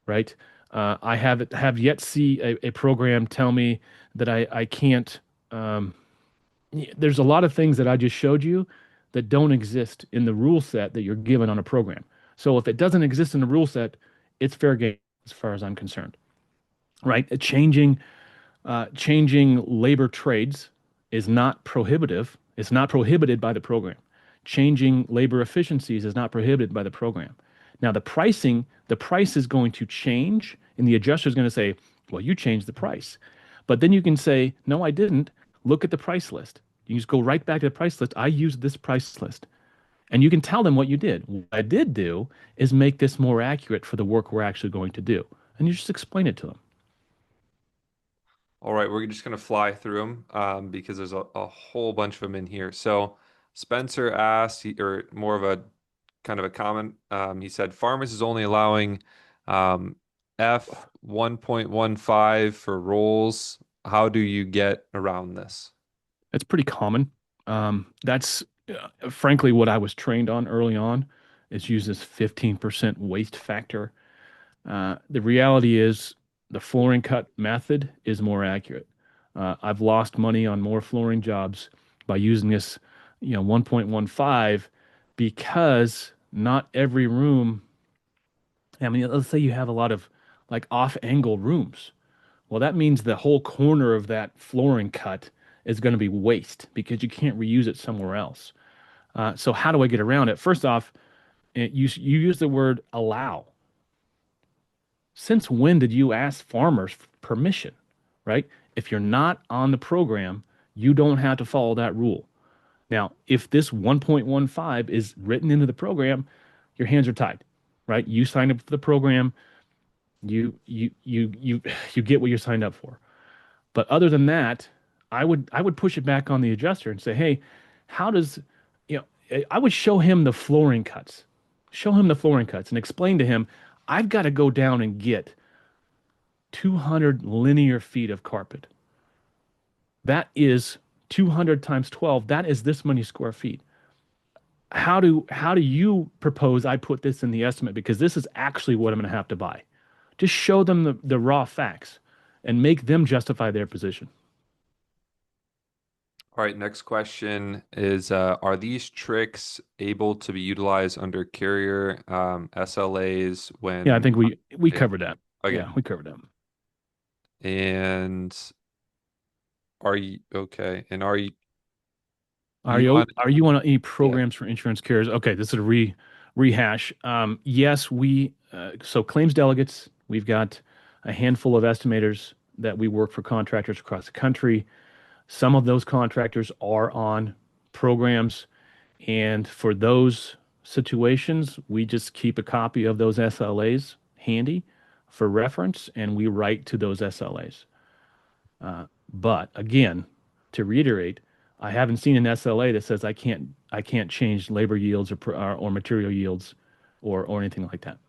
right? I have yet see a program tell me that I can't. Um, there's a lot of things that I just showed you that don't exist in the rule set that you're given on a program. So if it doesn't exist in the rule set, it's fair game as far as I'm concerned, right? Changing labor trades is not prohibitive. It's not prohibited by the program. Changing labor efficiencies is not prohibited by the program. Now, the price is going to change, and the adjuster is going to say, well, you changed the price. But then you can say, no, I didn't. Look at the price list. You just go right back to the price list. I used this price list. And you can tell them what you did. What I did do is make this more accurate for the work we're actually going to do. And you just explain it to them. All right, we're just going to fly through them because there's a whole bunch of them in here. So Spencer asked, or more of a kind of a comment. He said, "Farmers is only allowing F 1.15 for rolls. How do you get around this?" That's pretty common. That's frankly what I was trained on early on is use this 15% waste factor. The reality is the flooring cut method is more accurate. I've lost money on more flooring jobs by using this, 1.15 because not every room, I mean, let's say you have a lot of like off angle rooms. Well, that means the whole corner of that flooring cut is going to be waste because you can't reuse it somewhere else. So how do I get around it? First off, you use the word allow. Since when did you ask farmers permission, right? If you're not on the program, you don't have to follow that rule. Now, if this 1.15 is written into the program, your hands are tied, right? You signed up for the program, you get what you signed up for. But other than that, I would push it back on the adjuster and say, hey, how does I would show him the flooring cuts, show him the flooring cuts, and explain to him, I've got to go down and get 200 linear feet of carpet. That is 200 times 12. That is this many square feet. How do you propose I put this in the estimate? Because this is actually what I'm going to have to buy. Just show them the raw facts and make them justify their position. All right, next question is, are these tricks able to be utilized under carrier SLAs Yeah, I when, think we yeah, covered that. okay. Yeah, we covered that. And are you okay? And are Are you you on? are you on any Yeah. programs for insurance carriers? Okay, this is a rehash. Yes, so claims delegates, we've got a handful of estimators that we work for contractors across the country. Some of those contractors are on programs, and for those situations, we just keep a copy of those SLAs handy for reference, and we write to those SLAs. But again, to reiterate, I haven't seen an SLA that says I can't change labor yields or material yields or anything like that.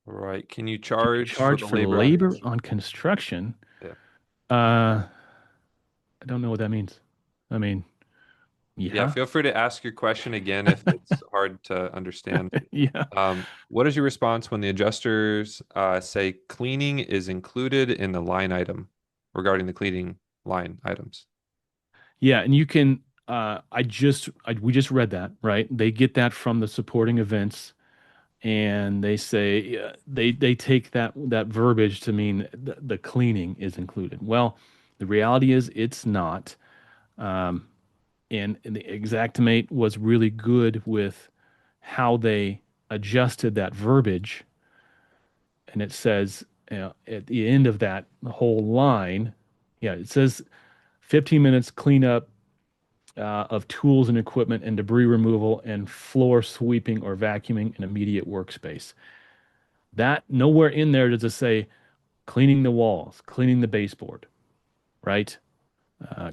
Right. Can you Can you charge for charge the for labor on labor construction? on construction? Yeah. I don't know what that means. I mean, Yeah, yeah, feel free to ask your question again if it's hard to understand. yeah, What is your response when the adjusters say cleaning is included in the line item regarding the cleaning line items? yeah. And you can. We just read that, right? They get that from the supporting events, and they say they take that verbiage to mean the cleaning is included. Well, the reality is it's not. Um, and the Xactimate was really good with how they adjusted that verbiage, and it says, at the end of that whole line, yeah, it says 15 minutes cleanup of tools and equipment and debris removal and floor sweeping or vacuuming in immediate workspace. That nowhere in there does it say cleaning the walls, cleaning the baseboard, right?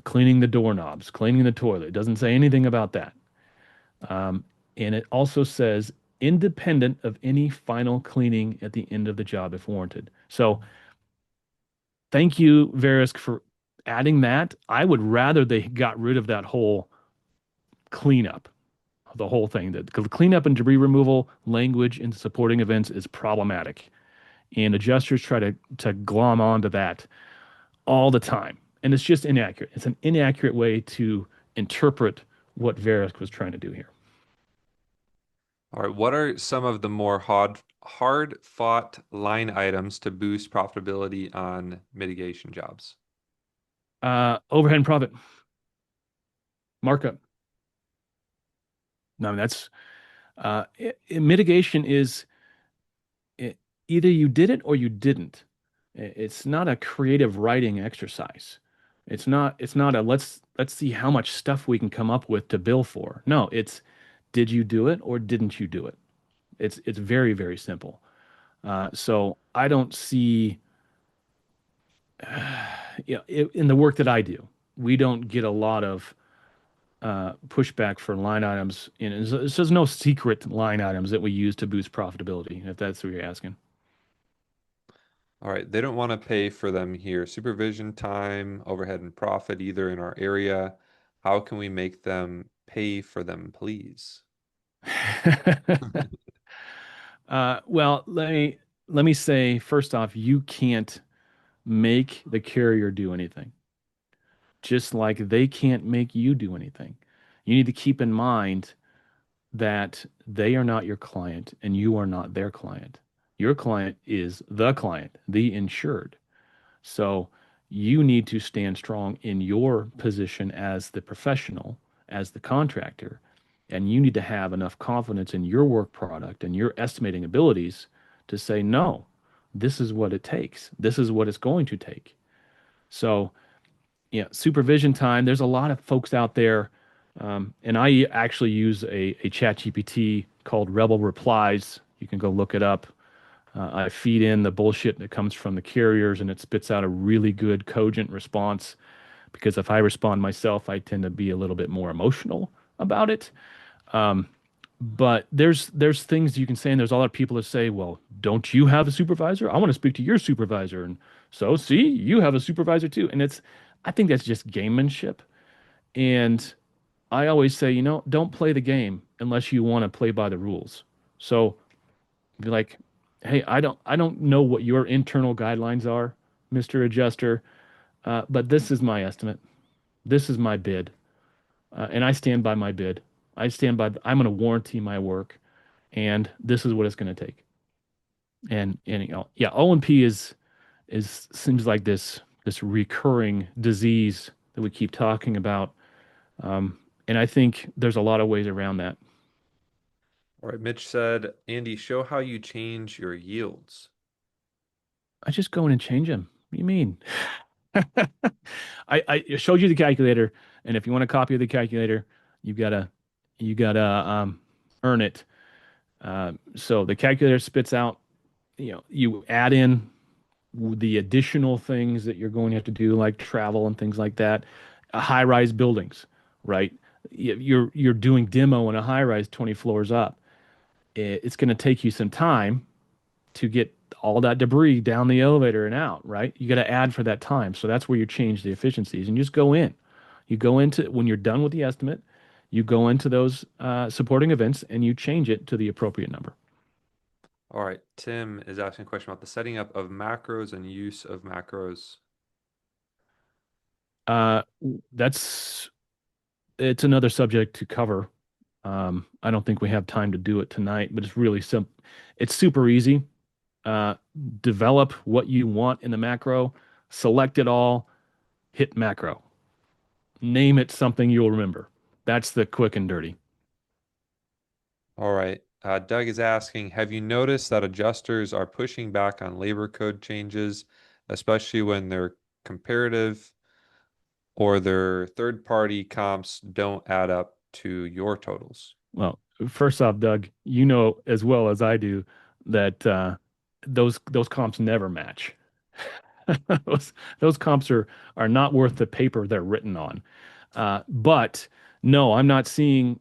Cleaning the doorknobs, cleaning the toilet. It doesn't say anything about that. Um, and it also says independent of any final cleaning at the end of the job if warranted. So thank you, Verisk, for adding that. I would rather they got rid of that whole cleanup, the whole thing. That the cleanup and debris removal language in supporting events is problematic, and adjusters try to glom onto that all the time, and it's just inaccurate. It's an inaccurate way to interpret what Verisk was trying to do here. All right, what are some of the more hard fought line items to boost profitability on mitigation jobs? Overhead and profit markup. No, that's mitigation is it, either you did it or you didn't. It's not a creative writing exercise. It's not a let's see how much stuff we can come up with to bill for. No, it's did you do it or didn't you do it? It's very, very simple. So I don't see in the work that I do, we don't get a lot of pushback for line items. And there's no secret line items that we use to boost profitability, if that's what you're asking. All right, they don't want to pay for them here. Supervision time, overhead and profit either in our area. How can we make them pay for them, please? Well, let me say first off, you can't make the carrier do anything, just like they can't make you do anything. You need to keep in mind that they are not your client and you are not their client. Your client is the client, the insured. So you need to stand strong in your position as the professional, as the contractor, and you need to have enough confidence in your work product and your estimating abilities to say, no, this is what it takes. This is what it's going to take. So, yeah, supervision time. There's a lot of folks out there, and I actually use a chat GPT called Rebel Replies. You can go look it up. I feed in the bullshit that comes from the carriers, and it spits out a really good, cogent response. Because if I respond myself, I tend to be a little bit more emotional about it. Um, but there's things you can say, and there's other people that say, "Well, don't you have a supervisor? I want to speak to your supervisor." And so, see, you have a supervisor too. And I think that's just gamemanship. And I always say, don't play the game unless you want to play by the rules. So be like, hey, I don't know what your internal guidelines are, Mr. Adjuster, but this is my estimate. This is my bid, and I stand by my bid. I'm going to warranty my work, and this is what it's going to take. And yeah, O&P is seems like this recurring disease that we keep talking about, and I think there's a lot of ways around that. All right, Mitch said, Andy, show how you change your yields. I just go in and change them. What do you mean? I showed you the calculator, and if you want a copy of the calculator, you gotta you gotta earn it. So the calculator spits out, you add in the additional things that you're going to have to do, like travel and things like that. High-rise buildings, right? You're doing demo in a high-rise 20 floors up. It's going to take you some time to get all that debris down the elevator and out, right? You got to add for that time. So that's where you change the efficiencies and you just go in. You go into when you're done with the estimate, you go into those supporting events and you change it to the appropriate number. All right. Tim is asking a question about the setting up of macros and use of macros. Uh, that's it's another subject to cover. I don't think we have time to do it tonight, but it's really simple. It's super easy. Uh, Develop what you want in the macro, select it all, hit macro. Name it something you'll remember. That's the quick and dirty. All right. Doug is asking, have you noticed that adjusters are pushing back on labor code changes, especially when their comparative or their third-party comps don't add up to your totals? Well, first off, Doug, you know as well as I do that those comps never match. Those comps are not worth the paper they're written on. But no, I'm not seeing.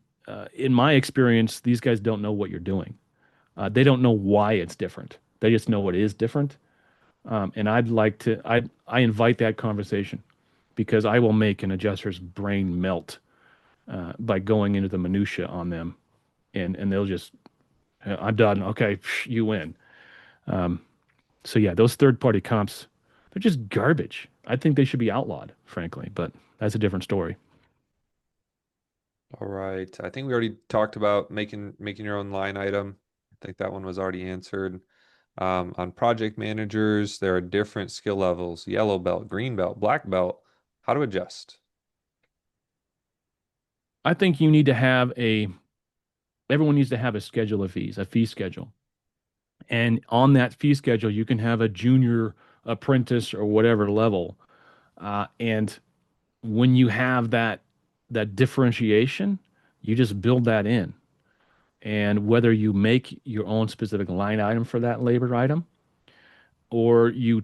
In my experience, these guys don't know what you're doing. They don't know why it's different. They just know it is different. And I invite that conversation because I will make an adjuster's brain melt by going into the minutia on them, and they'll just, I'm done. Okay, you win. So yeah, those third party comps, they're just garbage. I think they should be outlawed, frankly, but that's a different story. All right. I think we already talked about making your own line item. I think that one was already answered. On project managers, there are different skill levels, yellow belt, green belt, black belt. How to adjust? I think you need to have everyone needs to have a schedule of fees, a fee schedule. And on that fee schedule, you can have a junior apprentice or whatever level. And when you have that differentiation, you just build that in. And whether you make your own specific line item for that labor item, or you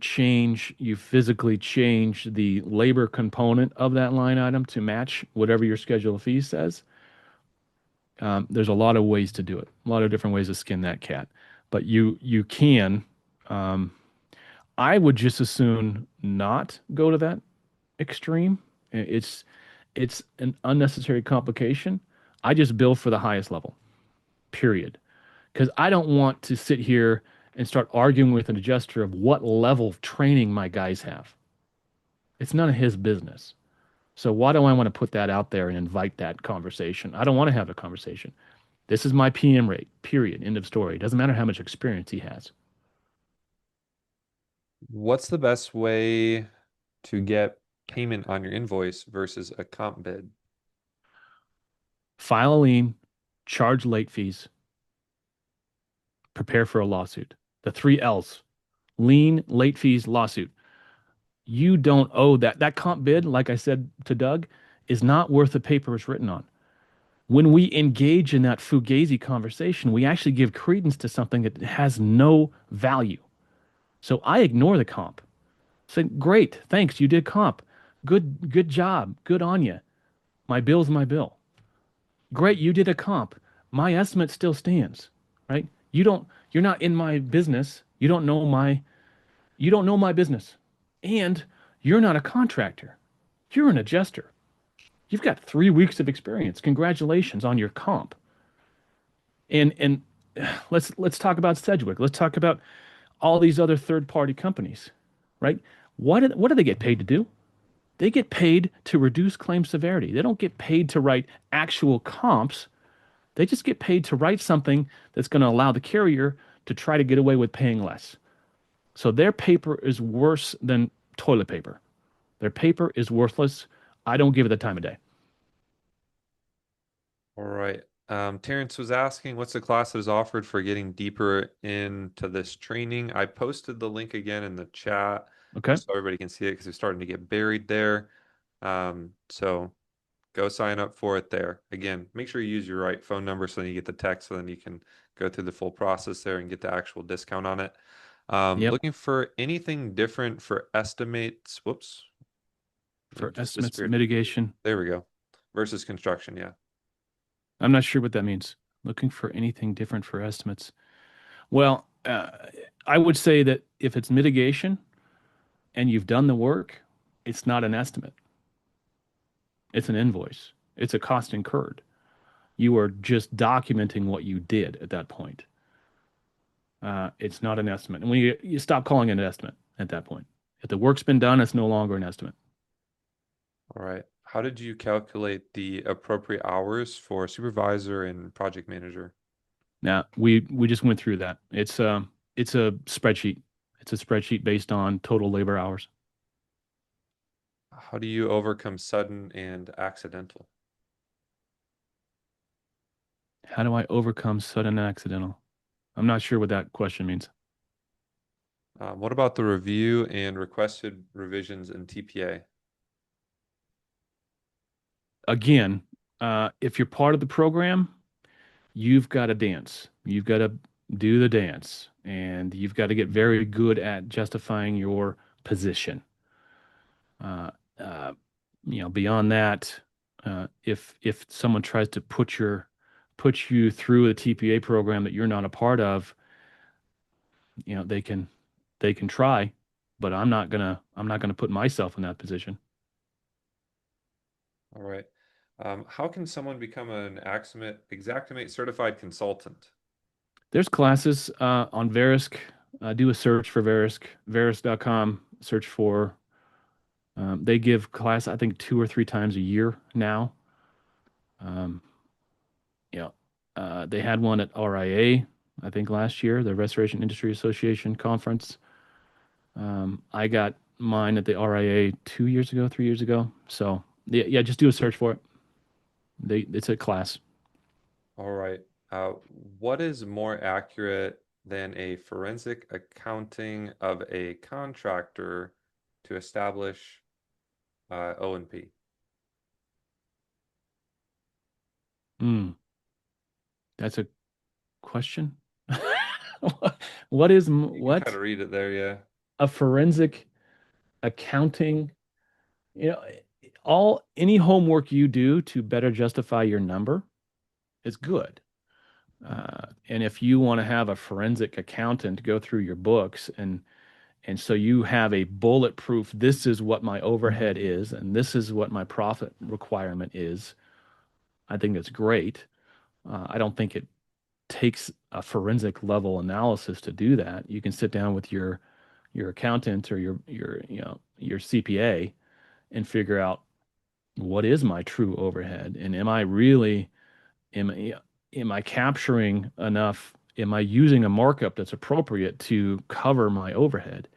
physically change the labor component of that line item to match whatever your schedule of fees says, there's a lot of ways to do it, a lot of different ways to skin that cat. But you can. Um, I would just as soon not go to that extreme. It's an unnecessary complication. I just bill for the highest level, period. Because I don't want to sit here and start arguing with an adjuster of what level of training my guys have. It's none of his business. So why do I want to put that out there and invite that conversation? I don't want to have a conversation. This is my PM rate, period. End of story. It doesn't matter how much experience he has. What's the best way to get payment on your invoice versus a comp bid? File a lien, charge late fees, prepare for a lawsuit. The three L's: lien, late fees, lawsuit. You don't owe that. That comp bid, like I said to Doug, is not worth the paper it's written on. When we engage in that fugazi conversation, we actually give credence to something that has no value. So I ignore the comp. Say, great, thanks, you did comp. Good job. Good on you. My bill's my bill. Great, you did a comp. My estimate still stands, right? You're not in my business. You don't know my business. And you're not a contractor. You're an adjuster. You've got 3 weeks of experience. Congratulations on your comp. And let's talk about Sedgwick. Let's talk about all these other third-party companies, right? What do they get paid to do? They get paid to reduce claim severity. They don't get paid to write actual comps. They just get paid to write something that's going to allow the carrier to try to get away with paying less. So their paper is worse than toilet paper. Their paper is worthless. I don't give it the time of day. All right. Terrence was asking, what's the class that is offered for getting deeper into this training? I posted the link again in the chat Okay. so everybody can see it because it's starting to get buried there. So go sign up for it there. Again, make sure you use your right phone number so then you get the text, so then you can go through the full process there and get the actual discount on it. Yep. Looking for anything different for estimates. Whoops. For It just estimates disappeared. mitigation. There we go. Versus construction. Yeah. I'm not sure what that means. Looking for anything different for estimates. Well, I would say that if it's mitigation and you've done the work, it's not an estimate. It's an invoice. It's a cost incurred. You are just documenting what you did at that point. It's not an estimate. And when you stop calling it an estimate at that point. If the work's been done, it's no longer an estimate. All right. How did you calculate the appropriate hours for supervisor and project manager? Now we just went through that. It's a spreadsheet. It's a spreadsheet based on total labor hours. How do you overcome sudden and accidental? How do I overcome sudden accidental? I'm not sure what that question means. What about the review and requested revisions in TPA? Again, if you're part of the program, you've got to dance. You've got to do the dance, and you've got to get very good at justifying your position. Uh, uh, beyond that, if someone tries to put you through a TPA program that you're not a part of, they can try, but I'm not gonna put myself in that position. All right. How can someone become an Xactimate certified consultant? There's classes on Verisk. Do a search for Verisk, verisk.com. Search for they give class, I think, 2 or 3 times a year now. Um, yeah, they had one at RIA, I think last year, the Restoration Industry Association conference. I got mine at the RIA 2 years ago, 3 years ago. So yeah, just do a search for it. It's a class. All right. Uh, what is more accurate than a forensic accounting of a contractor to establish O&P? Hmm, that's a question. What is You can kind what of read it there, yeah. a forensic accounting? You know, all any homework you do to better justify your number is good. And if you want to have a forensic accountant go through your books and so you have a bulletproof, this is what my overhead is, and this is what my profit requirement is, I think that's great. I don't think it takes a forensic level analysis to do that. You can sit down with your accountant or your CPA and figure out what is my true overhead, and am am I capturing enough? Am I using a markup that's appropriate to cover my overhead?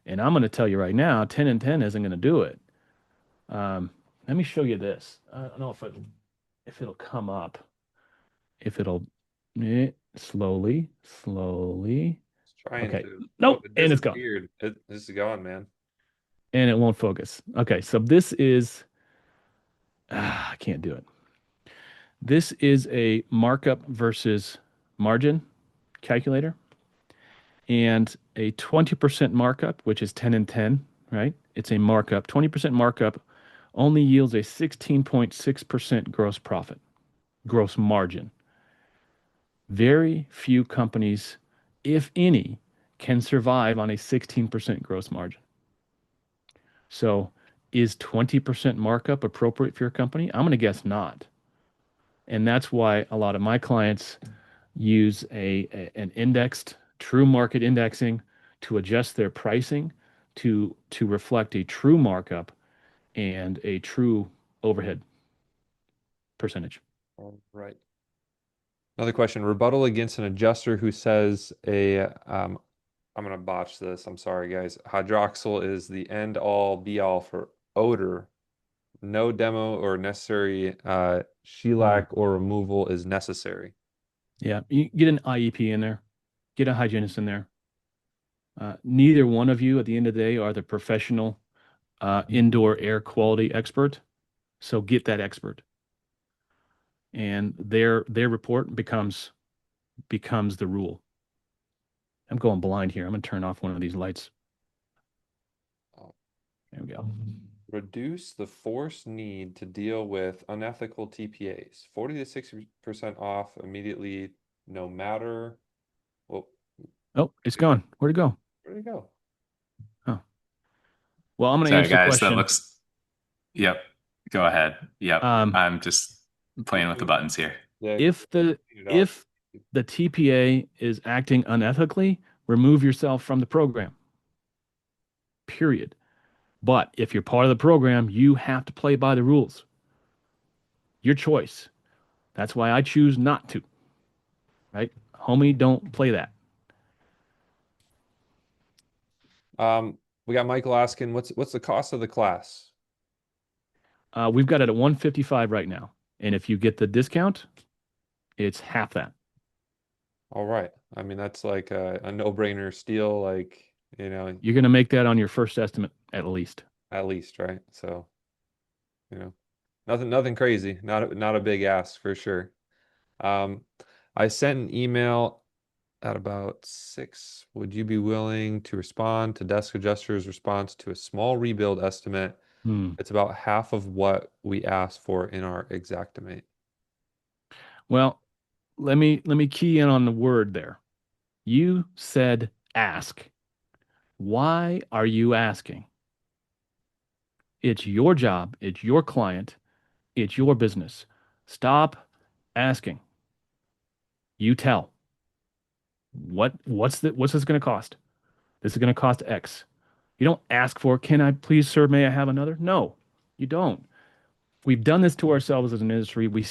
And I'm going to tell you right now, 10 and 10 isn't going to do it. Let me show you this. I don't know if it'll come up. If it'll slowly, slowly. It's trying Okay. to. Oh, Nope. it And it's gone. disappeared. This is gone, man. And it won't focus. Okay. So this is, I can't do it. This is a markup versus margin calculator, and a 20% markup, which is 10 and 10, right? It's a markup. 20% markup only yields a 16.6% gross profit, gross margin. Very few companies, if any, can survive on a 16% gross margin. So, is 20% markup appropriate for your company? I'm going to guess not. And that's why a lot of my clients use an indexed true market indexing to adjust their pricing to reflect a true markup and a true overhead percentage. All right. Another question. Rebuttal against an adjuster who says I'm gonna botch this. I'm sorry, guys. Hydroxyl is the end all be all for odor. No demo or necessary Mm. shellac or removal is necessary. Yeah, you get an IEP in there, get a hygienist in there. Neither one of you at the end of the day are the professional indoor air quality expert. So get that expert. And their report becomes the rule. I'm going blind here. I'm gonna turn off one of these lights. There we go. Reduce the forced need to deal with unethical TPAs. 40 to 60% off immediately, no matter. Well, Oh, it's gone. Where'd it go? Where'd it go? Oh, well, I'm going to Sorry, answer the guys. That question. looks. Yep. Go ahead. Yep. Um, I'm just playing with the buttons here. Yeah, if the clean it out. if the TPA is acting unethically, remove yourself from the program. Period. But if you're part of the program, you have to play by the rules. Your choice. That's why I choose not to. Right? Homie, don't play that. We got Michael asking, what's the cost of the class? We've got it at 155 right now. And if you get the discount, it's half that. All right. I mean, that's like a no-brainer steal, like, You're going to make that on your first estimate at least. at least, right? So, nothing crazy. Not a big ask for sure. Um, I sent an email at about 6. Would you be willing to respond to desk adjuster's response to a small rebuild estimate? Hmm. It's about half of what we asked for in our Xactimate. Well, let me key in on the word there. You said ask. Why are you asking? It's your job, it's your client, it's your business. Stop asking. You tell. What's this going to cost? This is going to cost X. You don't ask for, can I please, sir, may I have another? No, you don't. We've done this to ourselves as an industry. We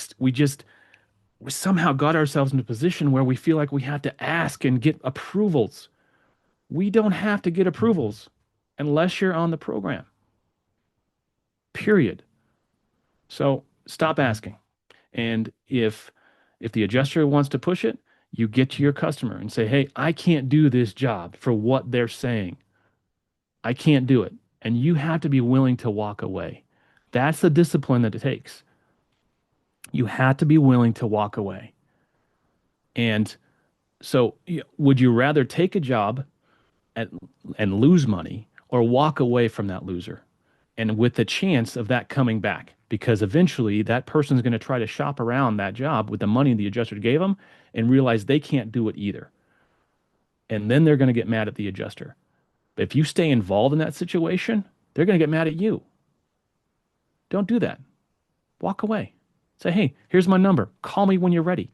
somehow got ourselves in a position where we feel like we have to ask and get approvals. We don't have to get approvals unless you're on the program. Period. So stop asking. And if the adjuster wants to push it, you get to your customer and say, "Hey, I can't do this job for what they're saying. I can't do it." And you have to be willing to walk away. That's the discipline that it takes. You have to be willing to walk away. And so, would you rather take a job and, and lose money or walk away from that loser? And with the chance of that coming back, because eventually that person's going to try to shop around that job with the money the adjuster gave them and realize they can't do it either. And then they're going to get mad at the adjuster. But if you stay involved in that situation, they're going to get mad at you. Don't do that. Walk away. Say, "Hey, here's my number. Call me when you're ready."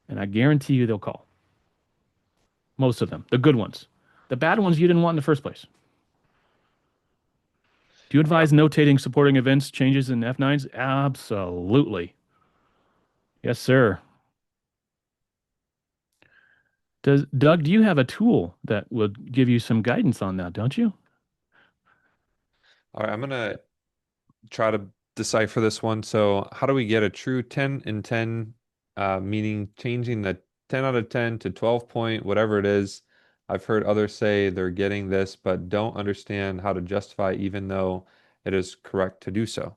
And I guarantee you they'll call. Most of them, the good ones. The bad ones you didn't want in the first place. Do you advise notating supporting events changes in F9s? Absolutely. Yes, sir. Doug, do you have a tool that would give you some guidance on that, don't you? All right, I'm gonna try to decipher this one. So, how do we get a true 10 and 10, meaning changing the 10 out of 10 to 12 point, whatever it is? I've heard others say they're getting this, but don't understand how to justify, even though it is correct to do so.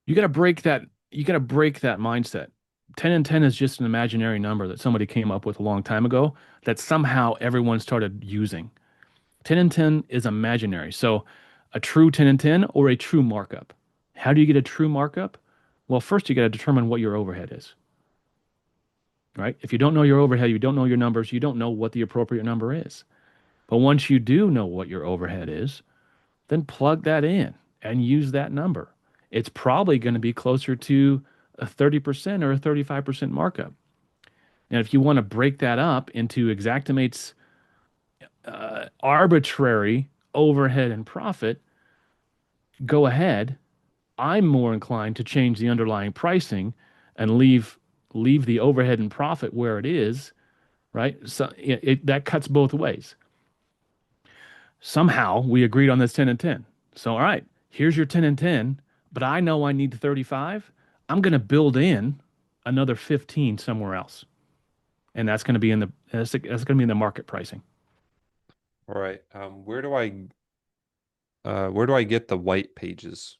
You got to break that you got to break that mindset. 10 and 10 is just an imaginary number that somebody came up with a long time ago that somehow everyone started using. 10 and 10 is imaginary. So, a true 10 and 10 or a true markup. How do you get a true markup? Well, first you got to determine what your overhead is, right? If you don't know your overhead, you don't know your numbers, you don't know what the appropriate number is. But once you do know what your overhead is, then plug that in and use that number. It's probably going to be closer to a 30% or a 35% markup. And if you want to break that up into Xactimate's arbitrary overhead and profit, go ahead. I'm more inclined to change the underlying pricing and leave the overhead and profit where it is, right? So that cuts both ways. Somehow we agreed on this 10 and 10. So, all right, here's your 10 and 10, but I know I need 35. I'm going to build in another 15 somewhere else. And that's going to be in the market pricing. All right. Where do I get the white pages?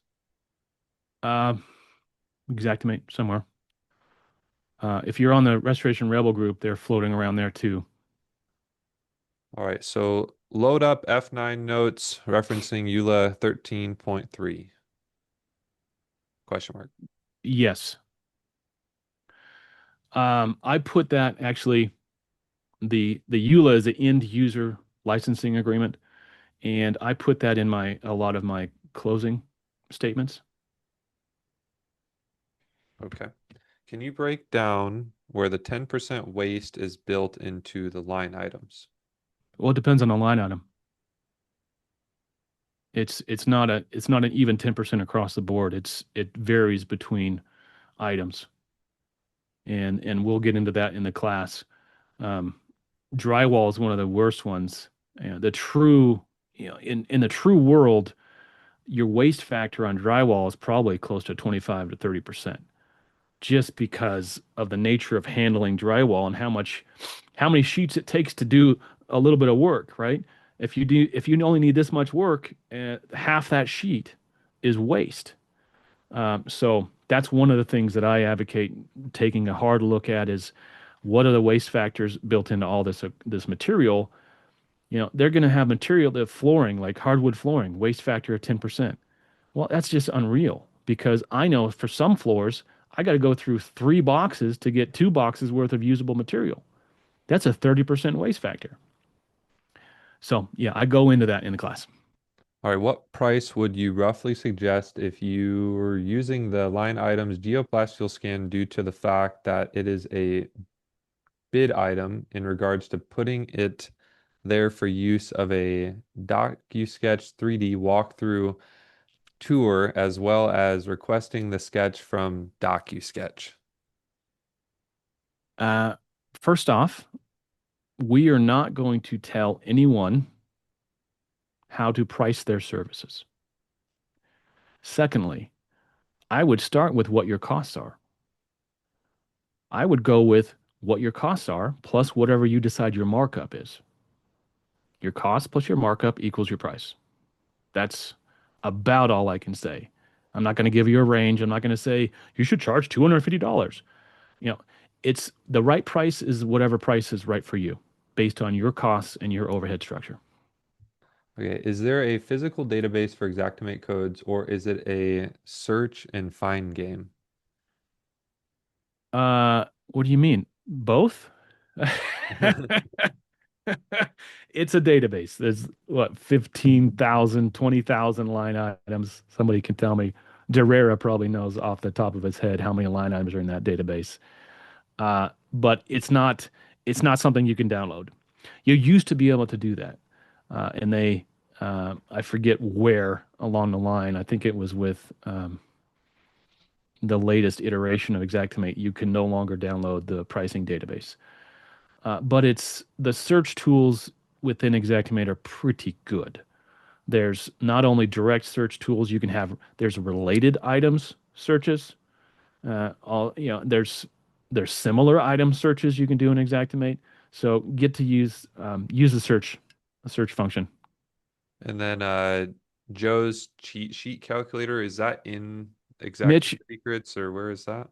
Uh, Xactimate somewhere. If you're on the Restoration Rebel group, they're floating around there too. All right, so load up F9 notes referencing EULA 13.3? Question mark. Yes. I put that actually The EULA is the end user licensing agreement, and I put that in a lot of my closing statements. Okay. Can you break down where the 10% waste is built into the line items? Well, it depends on the line item. It's not an even 10% across the board. It varies between items, and we'll get into that in the class. Um, Drywall is one of the worst ones. The true, in the true world, your waste factor on drywall is probably close to 25 to 30%, just because of the nature of handling drywall and how many sheets it takes to do a little bit of work, right? If you only need this much work, half that sheet is waste. So that's one of the things that I advocate taking a hard look at is what are the waste factors built into all this material. They're going to have material that flooring, like hardwood flooring, waste factor of 10%. Well, that's just unreal because I know for some floors, I got to go through 3 boxes to get 2 boxes worth of usable material. That's a 30% waste factor. So, yeah, I go into that in the class. All right, what price would you roughly suggest if you were using the line items geoplasteel scan due to the fact that it is a bid item in regards to putting it there for use of a DocuSketch 3D walkthrough tour as well as requesting the sketch from DocuSketch? Uh, First off, we are not going to tell anyone how to price their services. Secondly, I would start with what your costs are. I would go with what your costs are plus whatever you decide your markup is. Your cost plus your markup equals your price. That's about all I can say. I'm not going to give you a range. I'm not going to say you should charge $250. You know, it's the right price is whatever price is right for you based on your costs and your overhead structure. Okay, is there a physical database for Xactimate codes or is it a search and find game? What do you mean? Both? It's a database. There's what, 15,000, 20,000 line items. Somebody can tell me. Derrera probably knows off the top of his head how many line items are in that database. But it's not something you can download. You used to be able to do that. And I forget where along the line, I think it was with the latest iteration of Xactimate, you can no longer download the pricing database. But it's the search tools within Xactimate are pretty good. There's not only direct search tools you can have, there's related items searches. There's similar item searches you can do in Xactimate. So get to use the search function. And then Joe's cheat sheet calculator, is that in Mitch, Xactimate Secrets or where is that?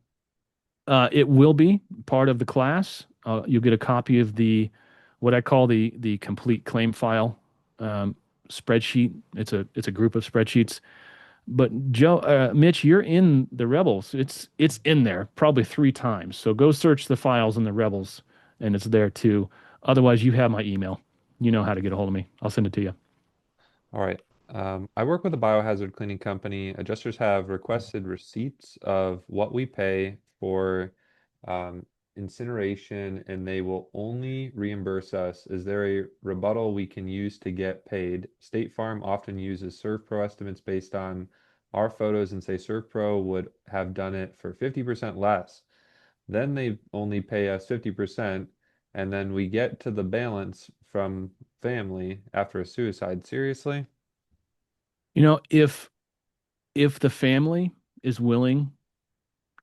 it will be part of the class. You'll get a copy of what I call the complete claim file spreadsheet. It's a group of spreadsheets. But Mitch, you're in the Rebels. It's in there probably 3 times. So go search the files in the Rebels, and it's there too. Otherwise, you have my email. You know how to get a hold of me. I'll send it to you. All right. I work with a biohazard cleaning company. Adjusters have requested receipts of what we pay for incineration, and they will only reimburse us. Is there a rebuttal we can use to get paid? State Farm often uses ServPro estimates based on our photos and say ServPro would have done it for 50% less. Then they only pay us 50%, and then we get to the balance from family after a suicide. Seriously? If the family is willing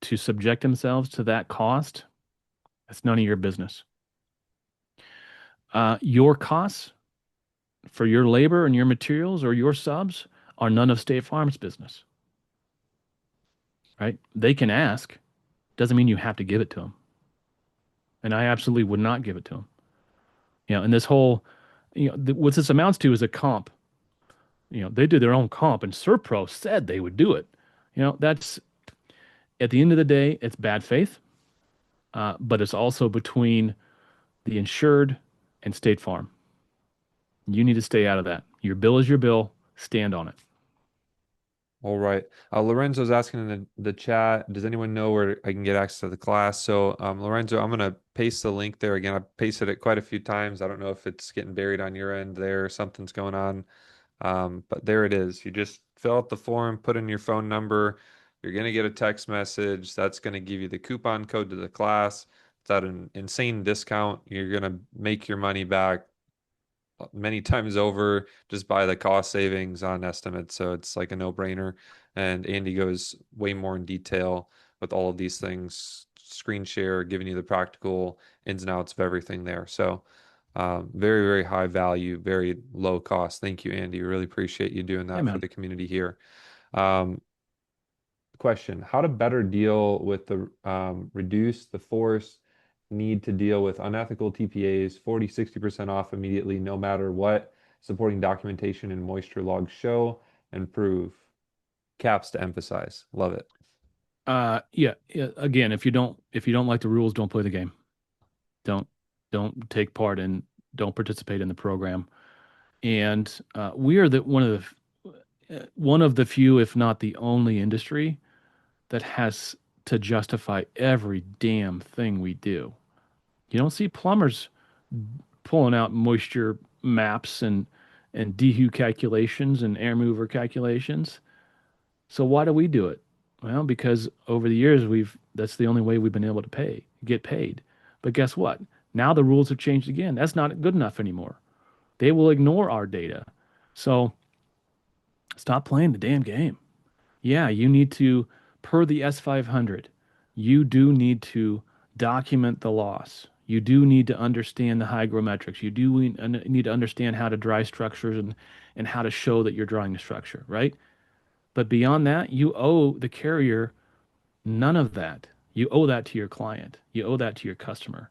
to subject themselves to that cost, that's none of your business. Your costs for your labor and your materials or your subs are none of State Farm's business, right? They can ask. Doesn't mean you have to give it to them. And I absolutely would not give it to them. And this whole, what this amounts to is a comp. They did their own comp, and Serpro said they would do it. That's at the end of the day, it's bad faith, but it's also between the insured, and State Farm. You need to stay out of that. Your bill is your bill. Stand on it. All right. Lorenzo's asking in the chat, does anyone know where I can get access to the class? So, Lorenzo, I'm going to paste the link there again. I've pasted it quite a few times. I don't know if it's getting buried on your end there or something's going on. But there it is. You just fill out the form, put in your phone number. You're going to get a text message. That's going to give you the coupon code to the class. It's at an insane discount. You're going to make your money back many times over just by the cost savings on estimates. So it's like a no-brainer. And Andy goes way more in detail with all of these things, screen share, giving you the practical ins and outs of everything there. So very, very high value, very low cost. Thank you, Andy. Really appreciate you doing Yeah, that for man. the community here. Um, Question: how to better deal with the reduce the force need to deal with unethical TPAs, 40, 60% off immediately, no matter what supporting documentation and moisture logs show and prove. Caps to emphasize. Love it. Yeah, yeah. Again, if you don't like the rules, don't play the game. Don't don't take part in. Don't participate in the program. And we are one of the few, if not the only industry that has to justify every damn thing we do. You don't see plumbers pulling out moisture maps and DHU calculations and air mover calculations. So why do we do it? Well, because over the years that's the only way we've been able to get paid. But guess what? Now the rules have changed again. That's not good enough anymore. They will ignore our data. So stop playing the damn game. Yeah, you need to, per the S500, you do need to document the loss. You do need to understand the hygrometrics. You do need to understand how to dry structures and how to show that you're drying a structure, right? But beyond that, you owe the carrier none of that. You owe that to your client. You owe that to your customer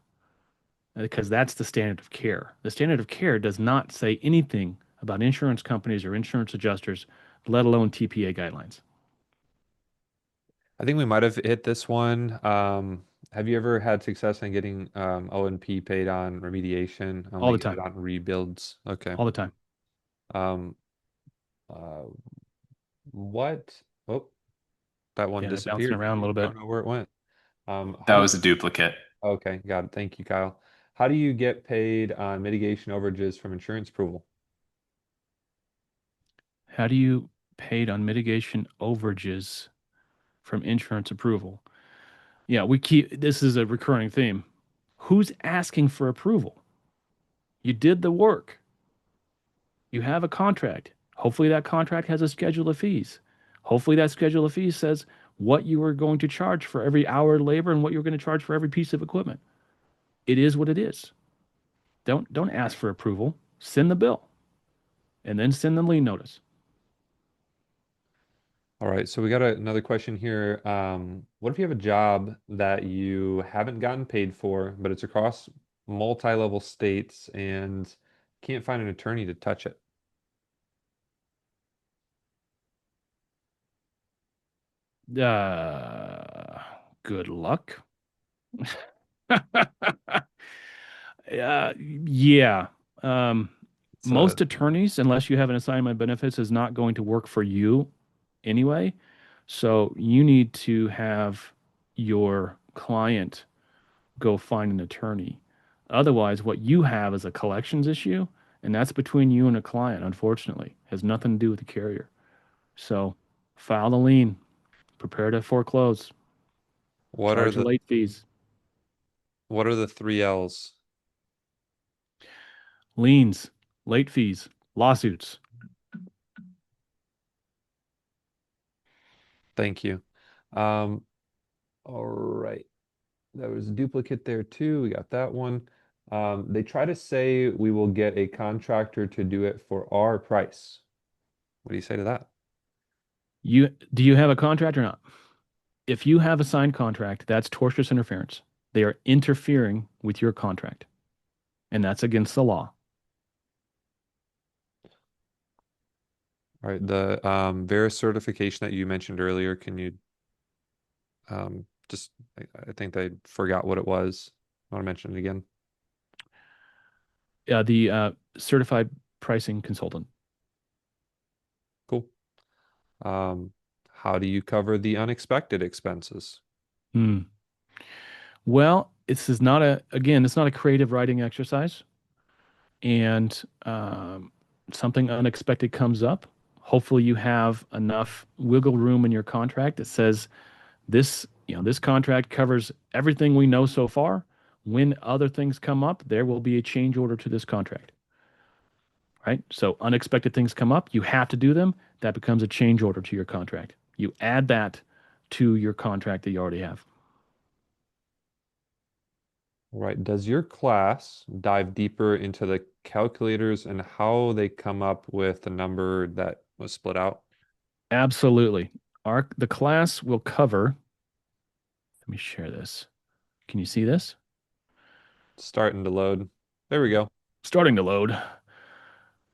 because that's the standard of care. The standard of care does not say anything about insurance companies or insurance adjusters, let alone TPA guidelines. I think we might have hit this one. Have you ever had success in getting O&P paid on remediation, All only the get it time. on rebuilds? Okay. All the time. Um, uh, what? Oh, that one Yeah, they're bouncing disappeared. around a little I bit. don't know where it went. How That do was a duplicate. Okay, got it. Thank you, Kyle. How do you get paid on mitigation overages from insurance approval? How do you paid on mitigation overages from insurance approval? Yeah, this is a recurring theme. Who's asking for approval? You did the work. You have a contract. Hopefully that contract has a schedule of fees. Hopefully that schedule of fees says what you are going to charge for every hour of labor and what you're going to charge for every piece of equipment. It is what it is. Don't ask for approval. Send the bill and then send the lien notice. All right, so we got another question here. What if you have a job that you haven't gotten paid for, but it's across multi-level states and can't find an attorney to touch it? Uh, Good luck. Yeah. Um, It's a Most attorneys, unless you have an assignment of benefits, is not going to work for you anyway. So you need to have your client go find an attorney. Otherwise, what you have is a collections issue, and that's between you and a client, unfortunately. Has nothing to do with the carrier. So file the lien, prepare to foreclose, what are charge the the late fees. what are the three L's? Liens, late fees, lawsuits. Thank you. Um, all right. There was a duplicate there too. We got that one. They try to say we will get a contractor to do it for our price. What do you say to that? Do you have a contract or not? If you have a signed contract, that's tortious interference. They are interfering with your contract, and that's against the law. All right, the Veris certification that you mentioned earlier, can you just I think they forgot what it was. I want to mention it again. The certified pricing consultant. Cool. How do you cover the unexpected expenses? Hmm. Well, this is not again, it's not a creative writing exercise, and something unexpected comes up. Hopefully, you have enough wiggle room in your contract that says this contract covers everything we know so far. When other things come up, there will be a change order to this contract, right? So unexpected things come up, you have to do them. That becomes a change order to your contract. You add that to your contract that you already have. All right. Does your class dive deeper into the calculators and how they come up with the number that was split out? Absolutely. The class will cover, let me share this. Can you see this? Starting to load. There we go. Starting to load.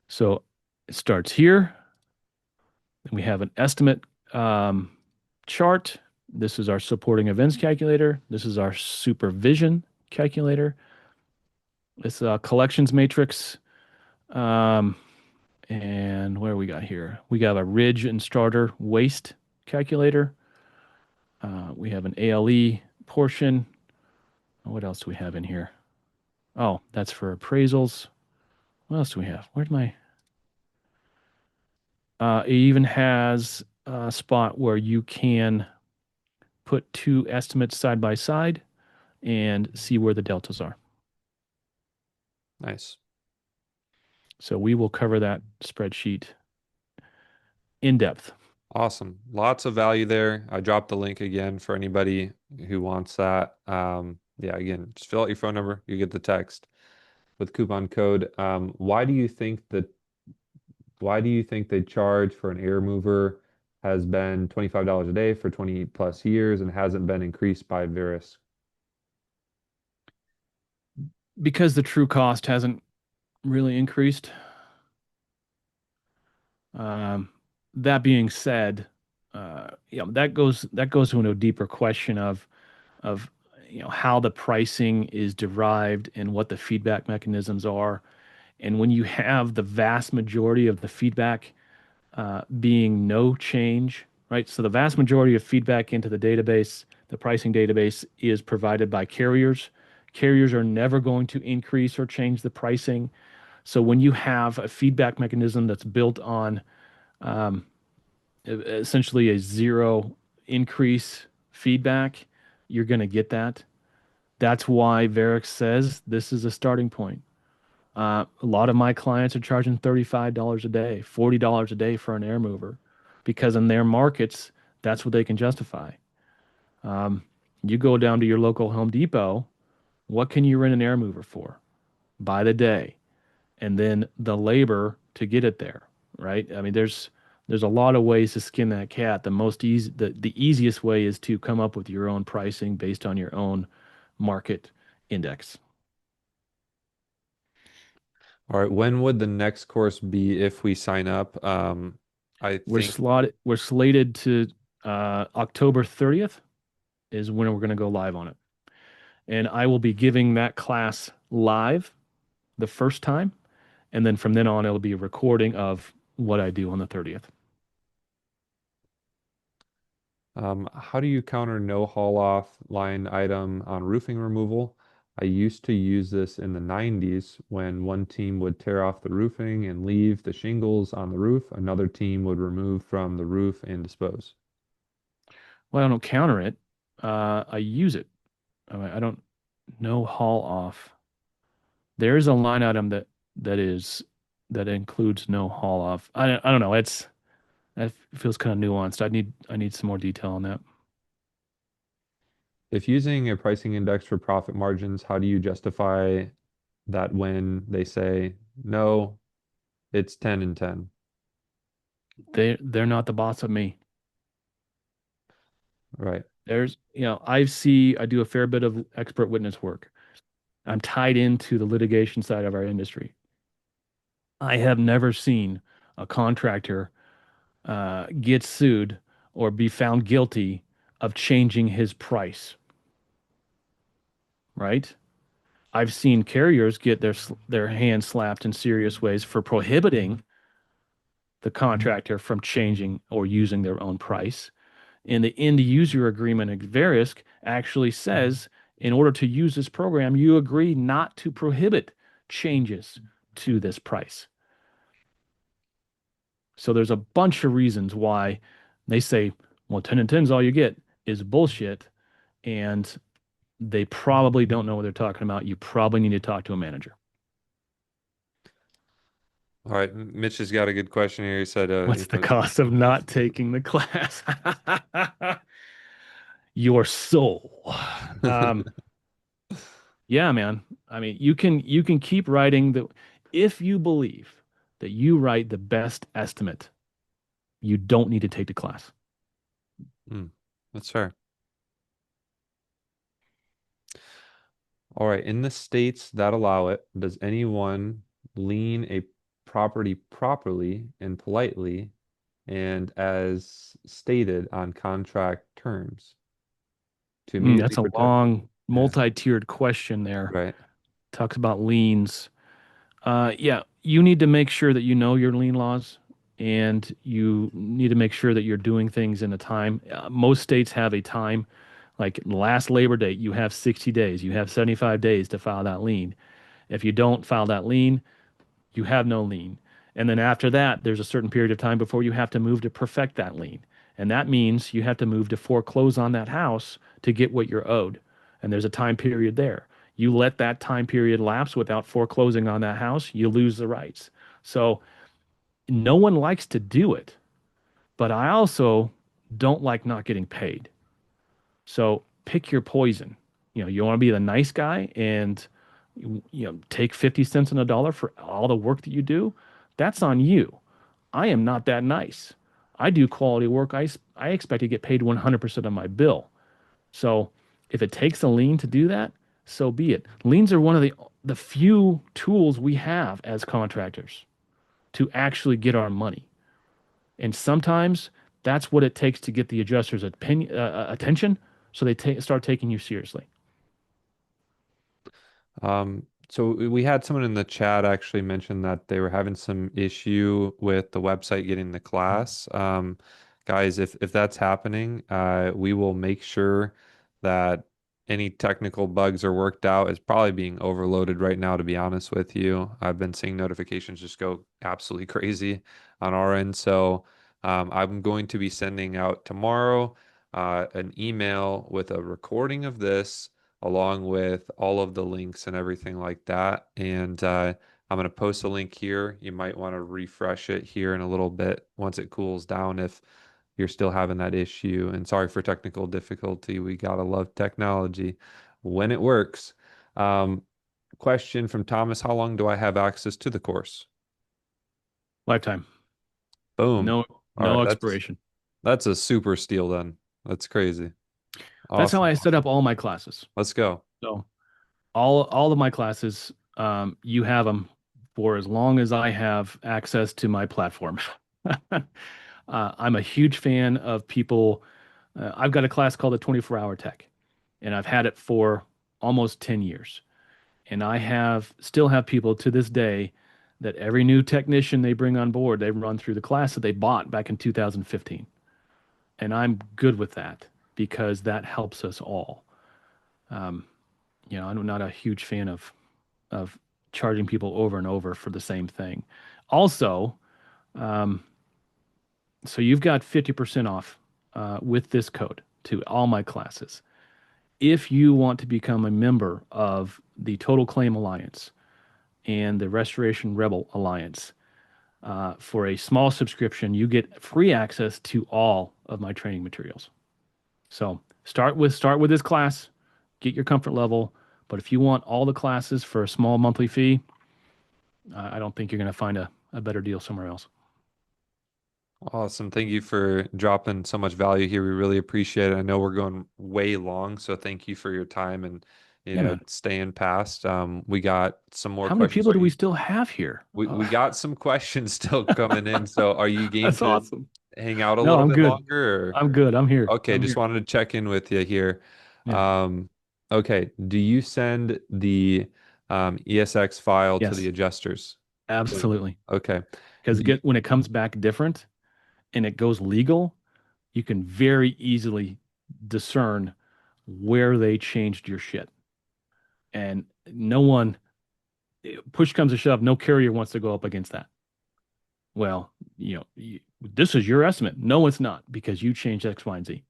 So it starts here. And we have an estimate chart. This is our supporting events calculator. This is our supervision calculator. This collections matrix. Um, and where we got here? We got a ridge and starter waste calculator. We have an ALE portion. What else do we have in here? Oh, that's for appraisals. What else do we have? Where's my? It even has a spot where you can put two estimates side by side and see where the deltas are. Nice. So we will cover that spreadsheet in depth. Awesome. Lots of value there. I dropped the link again for anybody who wants that. Yeah, again, just fill out your phone number. You get the text with coupon code. Why do you think they charge for an air mover has been $25 a day for 20 plus years and hasn't been increased by Verus? Because the true cost hasn't really increased. Um, that being said, that goes into a deeper question of how the pricing is derived and what the feedback mechanisms are. And when you have the vast majority of the feedback being no change, right? So the vast majority of feedback into the database, the pricing database, is provided by carriers. Carriers are never going to increase or change the pricing. So when you have a feedback mechanism that's built on um, essentially a zero increase feedback, you're going to get that. That's why Varix says this is a starting point. A lot of my clients are charging $35 a day, $40 a day for an air mover because in their markets, that's what they can justify. You go down to your local Home Depot, what can you rent an air mover for? By the day. And then the labor to get it there, right? I mean, there's a lot of ways to skin that cat. The easiest way is to come up with your own pricing based on your own market index. All right, when would the next course be if we sign up? I We're think slotted. We're slated to October 30th is when we're going to go live on it, and I will be giving that class live the first time, and then from then on it'll be a recording of what I do on the 30th. how do you counter no haul off line item on roofing removal? I used to use this in the 90s when one team would tear off the roofing and leave the shingles on the roof. Another team would remove from the roof and dispose. Well, I don't counter it. I use it. I don't no haul off. There is a line item that includes no haul off. I don't know. That feels kind of nuanced. I need some more detail on that. If using a pricing index for profit margins, how do you justify that when they say, no, it's 10 and 10? They're not the boss of me. Right. I do a fair bit of expert witness work. I'm tied into the litigation side of our industry. I have never seen a contractor get sued or be found guilty of changing his price, right? I've seen carriers get their hands slapped in serious ways for prohibiting the contractor from changing or using their own price. And the end user agreement at Verisk actually says, in order to use this program, you agree not to prohibit changes to this price. So there's a bunch of reasons why they say, well, 10 and 10 is all you get is bullshit. And they probably don't know what they're talking about. You probably need to talk to a manager. All right, Mitch has got a good question here. He said, What's the cost of not taking the class? Your soul. Um, yeah, man. I mean, you can keep writing the if you believe that you write the best estimate, you don't need to take the class. That's fair. All right, in the states that allow it, does anyone lien a property properly and politely and as stated on contract terms to immediately That's a protect? long, Yeah, multi-tiered question there. right. Talks about liens. Yeah, you need to make sure that you know your lien laws and you need to make sure that you're doing things in a time. Most states have a time, like last Labor Day, you have 60 days, you have 75 days to file that lien. If you don't file that lien, you have no lien. And then after that, there's a certain period of time before you have to move to perfect that lien. And that means you have to move to foreclose on that house to get what you're owed. And there's a time period there. You let that time period lapse without foreclosing on that house, you lose the rights. So no one likes to do it, but I also don't like not getting paid. So pick your poison. You want to be the nice guy and take 50 cents on a dollar for all the work that you do. That's on you. I am not that nice. I do quality work. I expect to get paid 100% of my bill. So if it takes a lien to do that, so be it. Liens are one of the few tools we have as contractors to actually get our money. And sometimes that's what it takes to get the adjuster's attention so they start taking you seriously. So we had someone in the chat actually mention that they were having some issue with the website getting the class. Guys, if that's happening, we will make sure that any technical bugs are worked out. It's probably being overloaded right now, to be honest with you. I've been seeing notifications just go absolutely crazy on our end. So I'm going to be sending out tomorrow an email with a recording of this along with all of the links and everything like that. And I'm going to post a link here. You might want to refresh it here in a little bit once it cools down if you're still having that issue. And sorry for technical difficulty. We got to love technology when it works. Question from Thomas: how long do I have access to the course? Lifetime. Boom. No, All no right, expiration. that's a super steal then. That's crazy. That's how Awesome. I set up all my classes. Let's go. So all of my classes, you have them for as long as I have access to my platform. I'm a huge fan of people. I've got a class called the 24-hour tech, and I've had it for almost 10 years. And still have people to this day that every new technician they bring on board, they run through the class that they bought back in 2015. And I'm good with that because that helps us all. Um, I'm not a huge fan of charging people over and over for the same thing. Also, um, so you've got 50% off with this code to all my classes. If you want to become a member of the Total Claim Alliance and the Restoration Rebel Alliance, for a small subscription, you get free access to all of my training materials. So start with this class, get your comfort level. But if you want all the classes for a small monthly fee, I don't think you're going to find a better deal somewhere else. Awesome. Thank you for dropping so much value here. We really appreciate it. I know we're going way long, so thank you for your time and Yeah, man. staying past. We got some more How many questions. people do we still have here? We got some questions still coming in. So are you game That's to awesome. hang out a No, little I'm bit good. longer? I'm good. I'm here. Okay, I'm just here. wanted to check in with you here. Yeah. Okay, do you send the ESX file to Yes, the adjusters. absolutely. Okay. Because when it comes back different and it goes legal, you can very easily discern where they changed your shit. And no one, push comes to shove, no carrier wants to go up against that. Well, this is your estimate. No, it's not because you changed X, Y, and Z.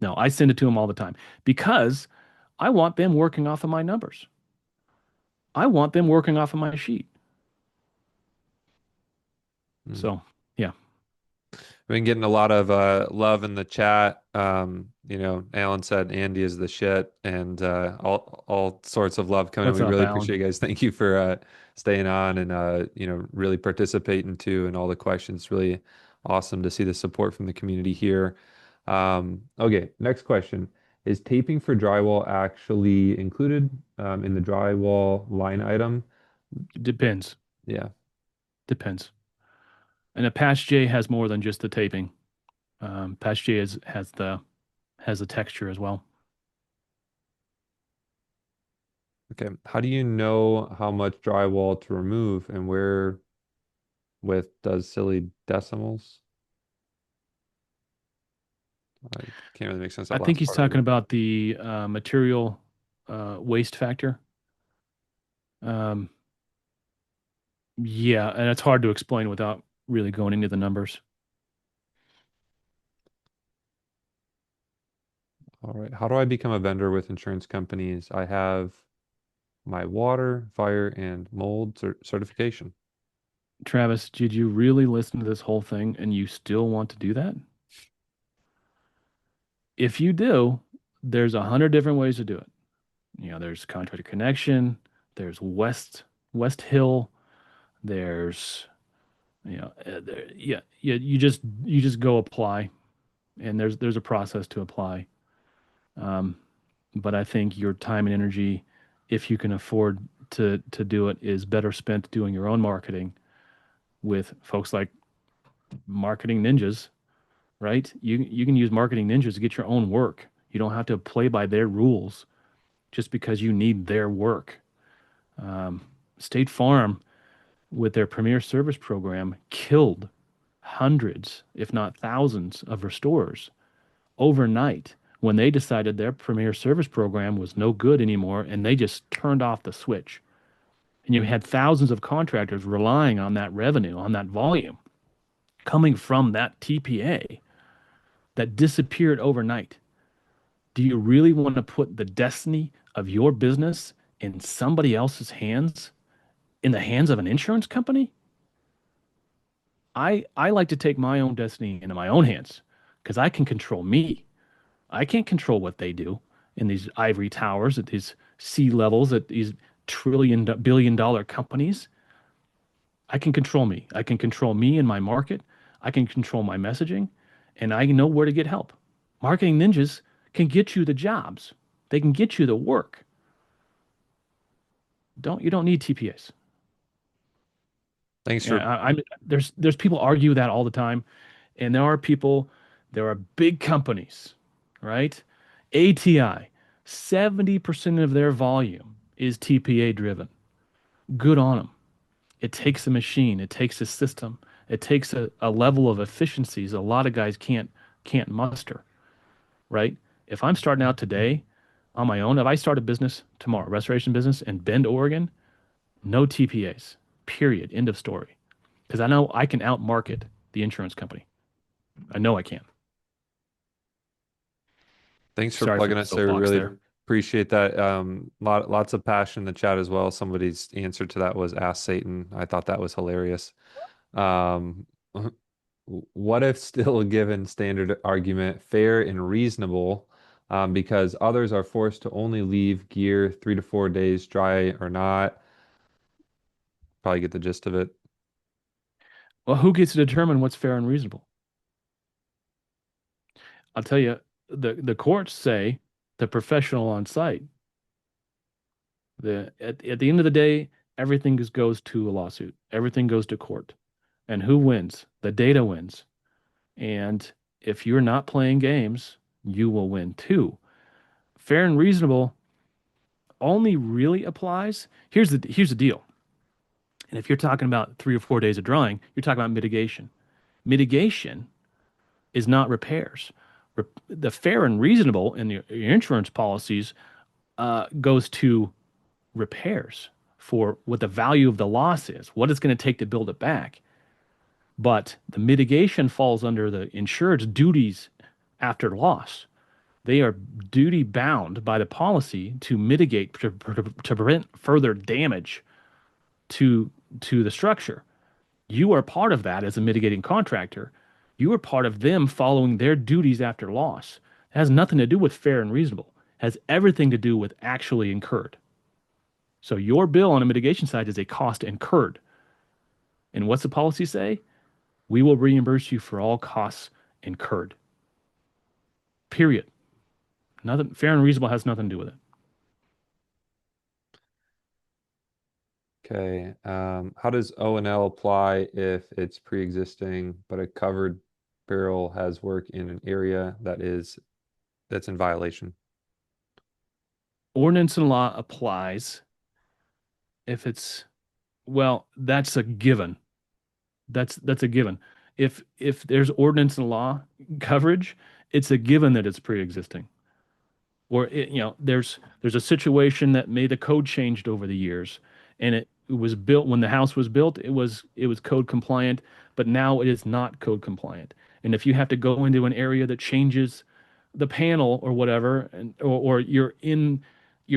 No, I send it to them all the time because I want them working off of my numbers. I want them working off of my sheet. Mm. So, yeah. We've been getting a lot of love in the chat. Alan said Andy is the shit, and all sorts of love coming. What's We up, really Alan? appreciate you guys. Thank you for staying on and really participating too in all the questions. Really awesome to see the support from the community here. Okay, next question. Is taping for drywall actually included in the drywall line item? Depends. Yeah. Depends. And a patch J has more than just the taping. Patch J has the texture as well. Okay. How do you know how much drywall to remove and where with does silly decimals? I can't really make sense of I that think last he's part of talking it. about the material waste factor. Um, yeah, and it's hard to explain without really going into the numbers. All right. How do I become a vendor with insurance companies? I have my water, fire, and mold certification. Travis, did you really listen to this whole thing and you still want to do that? If you do, there's 100 different ways to do it. There's contractor connection, there's West Hill, there's yeah, you just go apply, and there's a process to apply. Um, but I think your time and energy, if you can afford to do it, is better spent doing your own marketing with folks like Marketing Ninjas, right? You can use Marketing Ninjas to get your own work. You don't have to play by their rules just because you need their work. Um, State Farm, with their Premier Service program, killed hundreds, if not thousands, of restorers overnight when they decided their Premier Service program was no good anymore and they just turned off the switch. And you had thousands of contractors relying on that revenue, on that volume coming from that TPA that disappeared overnight. Do you really want to put the destiny of your business in somebody else's hands, in the hands of an insurance company? I like to take my own destiny into my own hands because I can control me. I can't control what they do in these ivory towers at these sea levels at these billion dollar companies. I can control me. I can control me and my market. I can control my messaging, and I know where to get help. Marketing ninjas can get you the jobs. They can get you the work. You don't need TPAs. Thanks Yeah, for there's people argue that all the time, and there are big companies, right? ATI, 70% of their volume is TPA driven. Good on them. It takes a machine, it takes a system, it takes a level of efficiencies a lot of guys can't muster, right? If I'm starting out today on my own, if I start a business tomorrow, restoration business in Bend, Oregon, no TPAs. Period. End of story. Because I know I can outmarket the insurance company. I know I can. Thanks for Sorry for plugging the us there. We soapbox really there. appreciate that. Lots of passion in the chat as well. Somebody's answer to that was Ask Satan. I thought that was hilarious. Um, what if still given standard argument fair and reasonable because others are forced to only leave gear 3 to 4 days dry or not? Probably get the gist of it. Well, who gets to determine what's fair and reasonable? I'll tell you, the courts say the professional on site. At the end of the day, everything goes to a lawsuit. Everything goes to court. And who wins? The data wins. And if you're not playing games, you will win too. Fair and reasonable. only really applies. Here's the deal. And if you're talking about 3 or 4 days of drawing, you're talking about mitigation. Mitigation is not repairs. The fair and reasonable in your insurance policies goes to repairs for what the value of the loss is, what it's going to take to build it back. But the mitigation falls under the insured's duties after loss. They are duty bound by the policy to mitigate to prevent further damage to the structure. You are part of that as a mitigating contractor. You are part of them following their duties after loss. It has nothing to do with fair and reasonable. It has everything to do with actually incurred. So your bill on a mitigation side is a cost incurred. And what's the policy say? We will reimburse you for all costs incurred. Period. Nothing fair and reasonable has nothing to do with it. Okay. How does O&L apply if it's pre-existing, but a covered barrel has work in an area that's in violation? Ordinance and law applies if it's well, that's a given. That's a given. If there's ordinance and law coverage, it's a given that it's pre-existing. Or there's a situation that made the code changed over the years, and it was built when the house was built, it was code compliant, but now it is not code compliant. And if you have to go into an area that changes the panel or whatever, or you're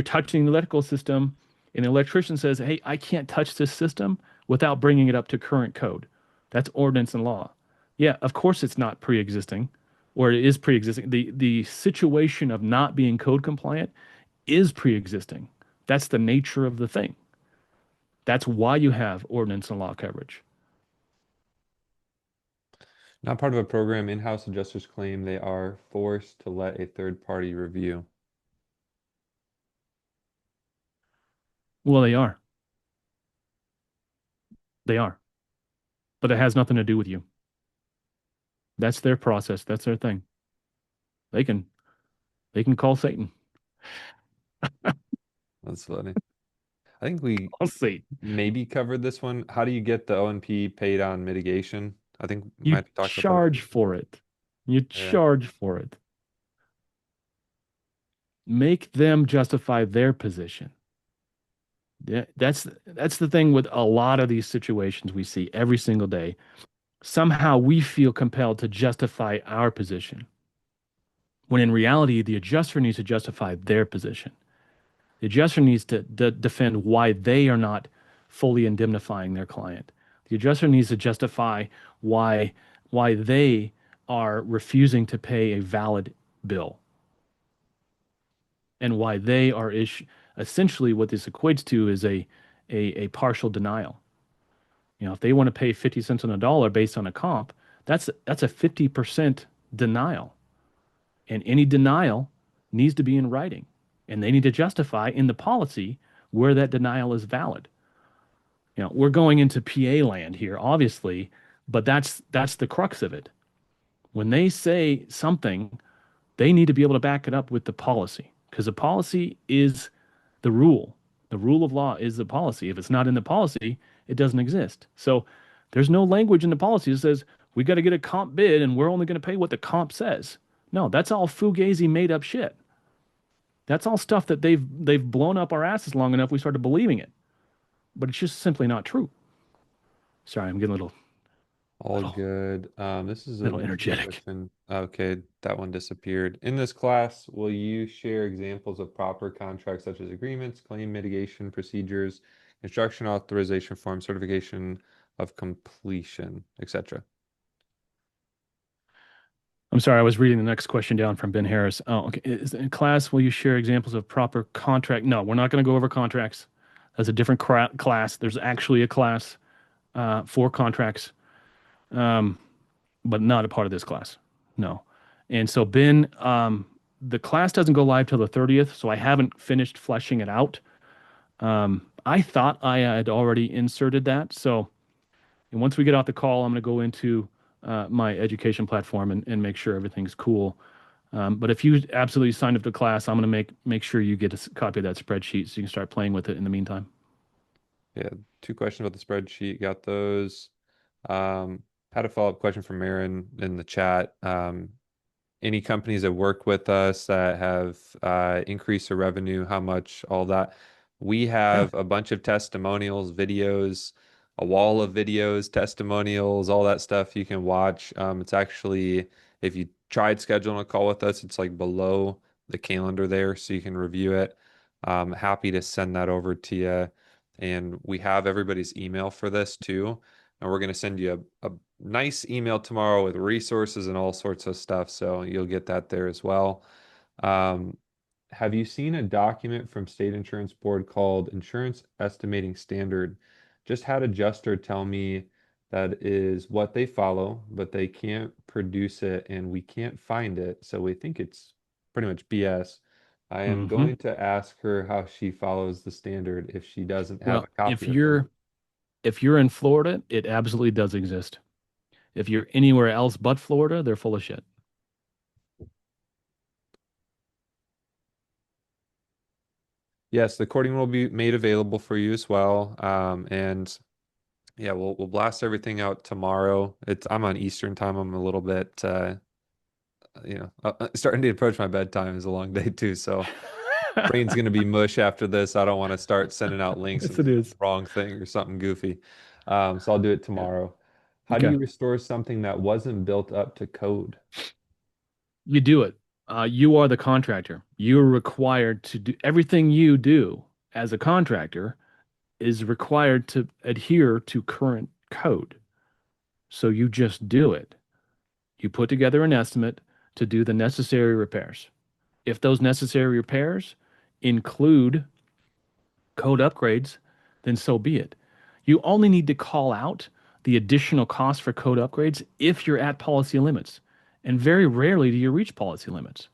touching the electrical system, and the electrician says, "Hey, I can't touch this system without bringing it up to current code." That's ordinance and law. Yeah, of course it's not pre-existing, or it is pre-existing. The situation of not being code compliant is pre-existing. That's the nature of the thing. That's why you have ordinance and law coverage. Not part of a program, in-house adjusters claim they are forced to let a third party review. Well, they are. They are. But it has nothing to do with you. That's their process. That's their thing. They can call Satan. That's funny. I think we I'll see. maybe covered this one. How do you get the O&P paid on mitigation? I think we You might have talked about that. charge for it. You Yeah. charge for it. Make them justify their position. Yeah, that's the thing with a lot of these situations we see every single day. Somehow we feel compelled to justify our position, when in reality, the adjuster needs to justify their position. The adjuster needs to defend why they are not fully indemnifying their client. The adjuster needs to justify why they are refusing to pay a valid bill, and why they are essentially what this equates to is a partial denial. If they want to pay 50 cents on a dollar based on a comp, that's a 50% denial. And any denial needs to be in writing. And they need to justify in the policy where that denial is valid. We're going into PA land here, obviously, but that's the crux of it. When they say something, they need to be able to back it up with the policy, because the policy is the rule. The rule of law is the policy. If it's not in the policy, it doesn't exist. So there's no language in the policy that says we got to get a comp bid and we're only going to pay what the comp says. No, that's all fugazi made up shit. That's all stuff that they've blown up our asses long enough we started believing it. But it's just simply not true. Sorry, I'm getting a little All good. This is a little energetic. question. Okay, that one disappeared. In this class, will you share examples of proper contracts such as agreements, claim mitigation procedures, construction authorization form, certification of completion, etc.? I'm sorry, I was reading the next question down from Ben Harris. Oh, okay. In class, will you share examples of proper contract? No, we're not going to go over contracts. That's a different class. There's actually a class for contracts, but not a part of this class. No. And so, Ben, the class doesn't go live till the 30th, so I haven't finished fleshing it out. I thought I had already inserted that. So, and once we get off the call, I'm going to go into my education platform and make sure everything's cool. But if you absolutely signed up to class, I'm going to make sure you get a copy of that spreadsheet so you can start playing with it in the meantime. Yeah, two questions about the spreadsheet. Got those. Had a follow-up question from Aaron in the chat. Any companies that work with us that have increased their revenue, how much, all that. We Yeah. have a bunch of testimonials, videos, a wall of videos, testimonials, all that stuff you can watch. It's actually, if you tried scheduling a call with us, it's like below the calendar there, so you can review it. Happy to send that over to you. And we have everybody's email for this too. And we're going to send you a nice email tomorrow with resources and all sorts of stuff. So you'll get that there as well. Um, have you seen a document from State Insurance Board called Insurance Estimating Standard? Just had adjuster tell me that is what they follow, but they can't produce it and we can't find it. So we think it's pretty much BS. I am Hmm. going to ask her how she follows the standard if she doesn't have Well, a copy of it. if you're in Florida, it absolutely does exist. If you're anywhere else but Florida, they're full of shit. Yes, the recording will be made available for you as well. And yeah, we'll blast everything out tomorrow. I'm on Eastern time. I'm a little bit starting to approach my bedtime is a long day too. So brain's gonna be mush after this. I don't want to start sending out links Yes, and it is. wrong thing or something goofy. So I'll do it Yeah. tomorrow. How do Okay. you restore something that wasn't built up to code? You do it. You are the contractor. You're required to do everything you do as a contractor is required to adhere to current code. So you just do it. You put together an estimate to do the necessary repairs. If those necessary repairs include code upgrades, then so be it. You only need to call out the additional cost for code upgrades if you're at policy limits. And very rarely do you reach policy limits.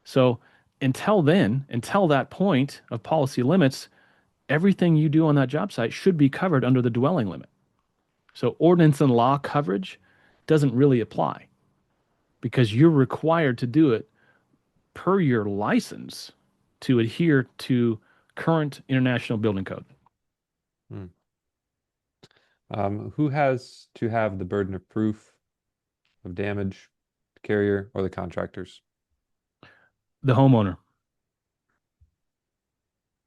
So until then, until that point of policy limits, everything you do on that job site should be covered under the dwelling limit. So ordinance and law coverage doesn't really apply because you're required to do it per your license to adhere to current international building code. Hmm. Who has to have the burden of proof of damage, the carrier or the contractors? The homeowner.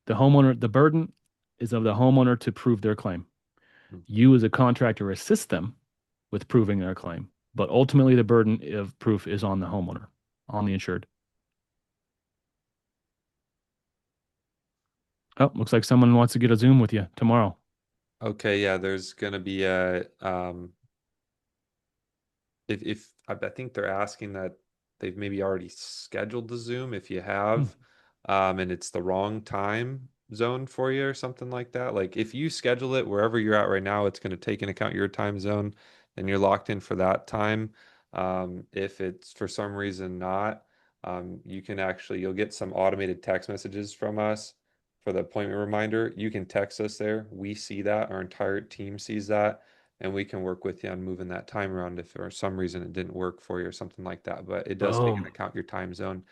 The homeowner, the burden is of the homeowner to prove their claim. Hmm. You, as a contractor, assist them with proving their claim, but ultimately the burden of proof is on the homeowner, on the insured. Oh, looks like someone wants to get a Zoom with you tomorrow. Okay, yeah, there's gonna be a if I think they're asking that they've maybe already scheduled the Zoom if you Hmm. have, and it's the wrong time zone for you or something like that. Like if you schedule it wherever you're at right now, it's going to take into account your time zone, and you're locked in for that time. If it's for some reason not, you can actually you'll get some automated text messages from us for the appointment reminder. You can text us there. We see that. Our entire team sees that and we can work with you on moving that time around if for some reason it didn't work for you or something like that. But it does take into Boom. account your time zone.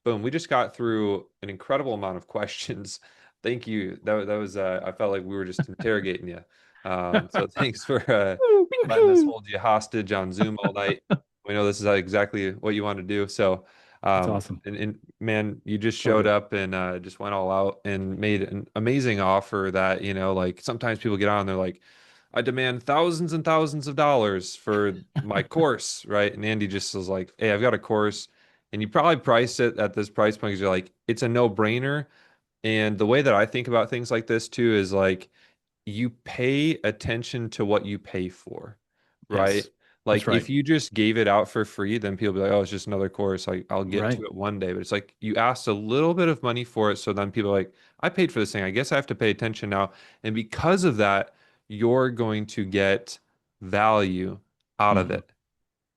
Boom. We just got through an incredible amount of questions. Thank you. That was I felt like we were just interrogating you. So thanks for Pew, letting us pew. hold you hostage on Zoom all night. We know this is exactly what you want to do. So That's awesome. and man, you just So showed good. up and just went all out and made an amazing offer that, like sometimes people get on, they're like, I demand thousands and thousands of dollars for my course, right? And Andy just was like, hey, I've got a course. And you probably price it at this price point because you're like, it's a no-brainer. And the way that I think about things like this too is like you pay attention to what you pay for, right? Yes, Like that's right. if you just gave it out for free, then people be like, oh, it's just another course. Like I'll get Right. to it one day. But it's like you asked a little bit of money for it. So then people are like, I paid for this thing. I guess I have to pay attention now. And because of that, you're going to get value out of Hmm. it.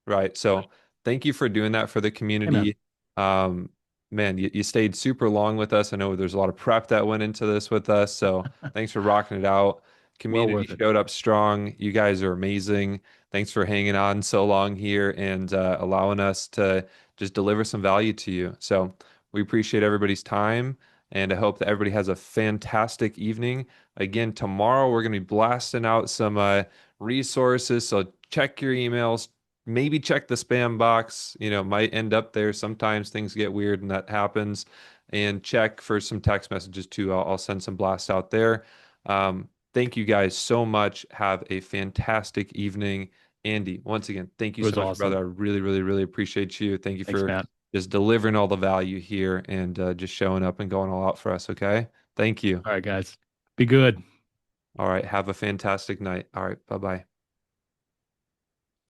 Right. So thank you for doing that for the Amen. community. Um, Man, you stayed super long with us. I know there's a lot of prep that went into this with us. So thanks for rocking it out. Community worth it. showed up strong. You guys are amazing. Thanks for hanging on so long here and allowing us to just deliver some value to you. So we appreciate everybody's time, and I hope that everybody has a fantastic evening. Again, tomorrow we're going to be blasting out some resources. So check your emails. Maybe check the spam box. Might end up there. Sometimes things get weird and that happens. And check for some text messages too. I'll send some blasts out there. Thank you guys so much. Have a fantastic evening. Andy, once again, thank you It was so much, awesome. brother. I really, really, really appreciate you. Thank you Thanks, for Matt. just delivering all the value here and just showing up and going all out for us. Okay. Thank you. All right, guys. Be good. All right. Have a fantastic night. All right. Bye bye.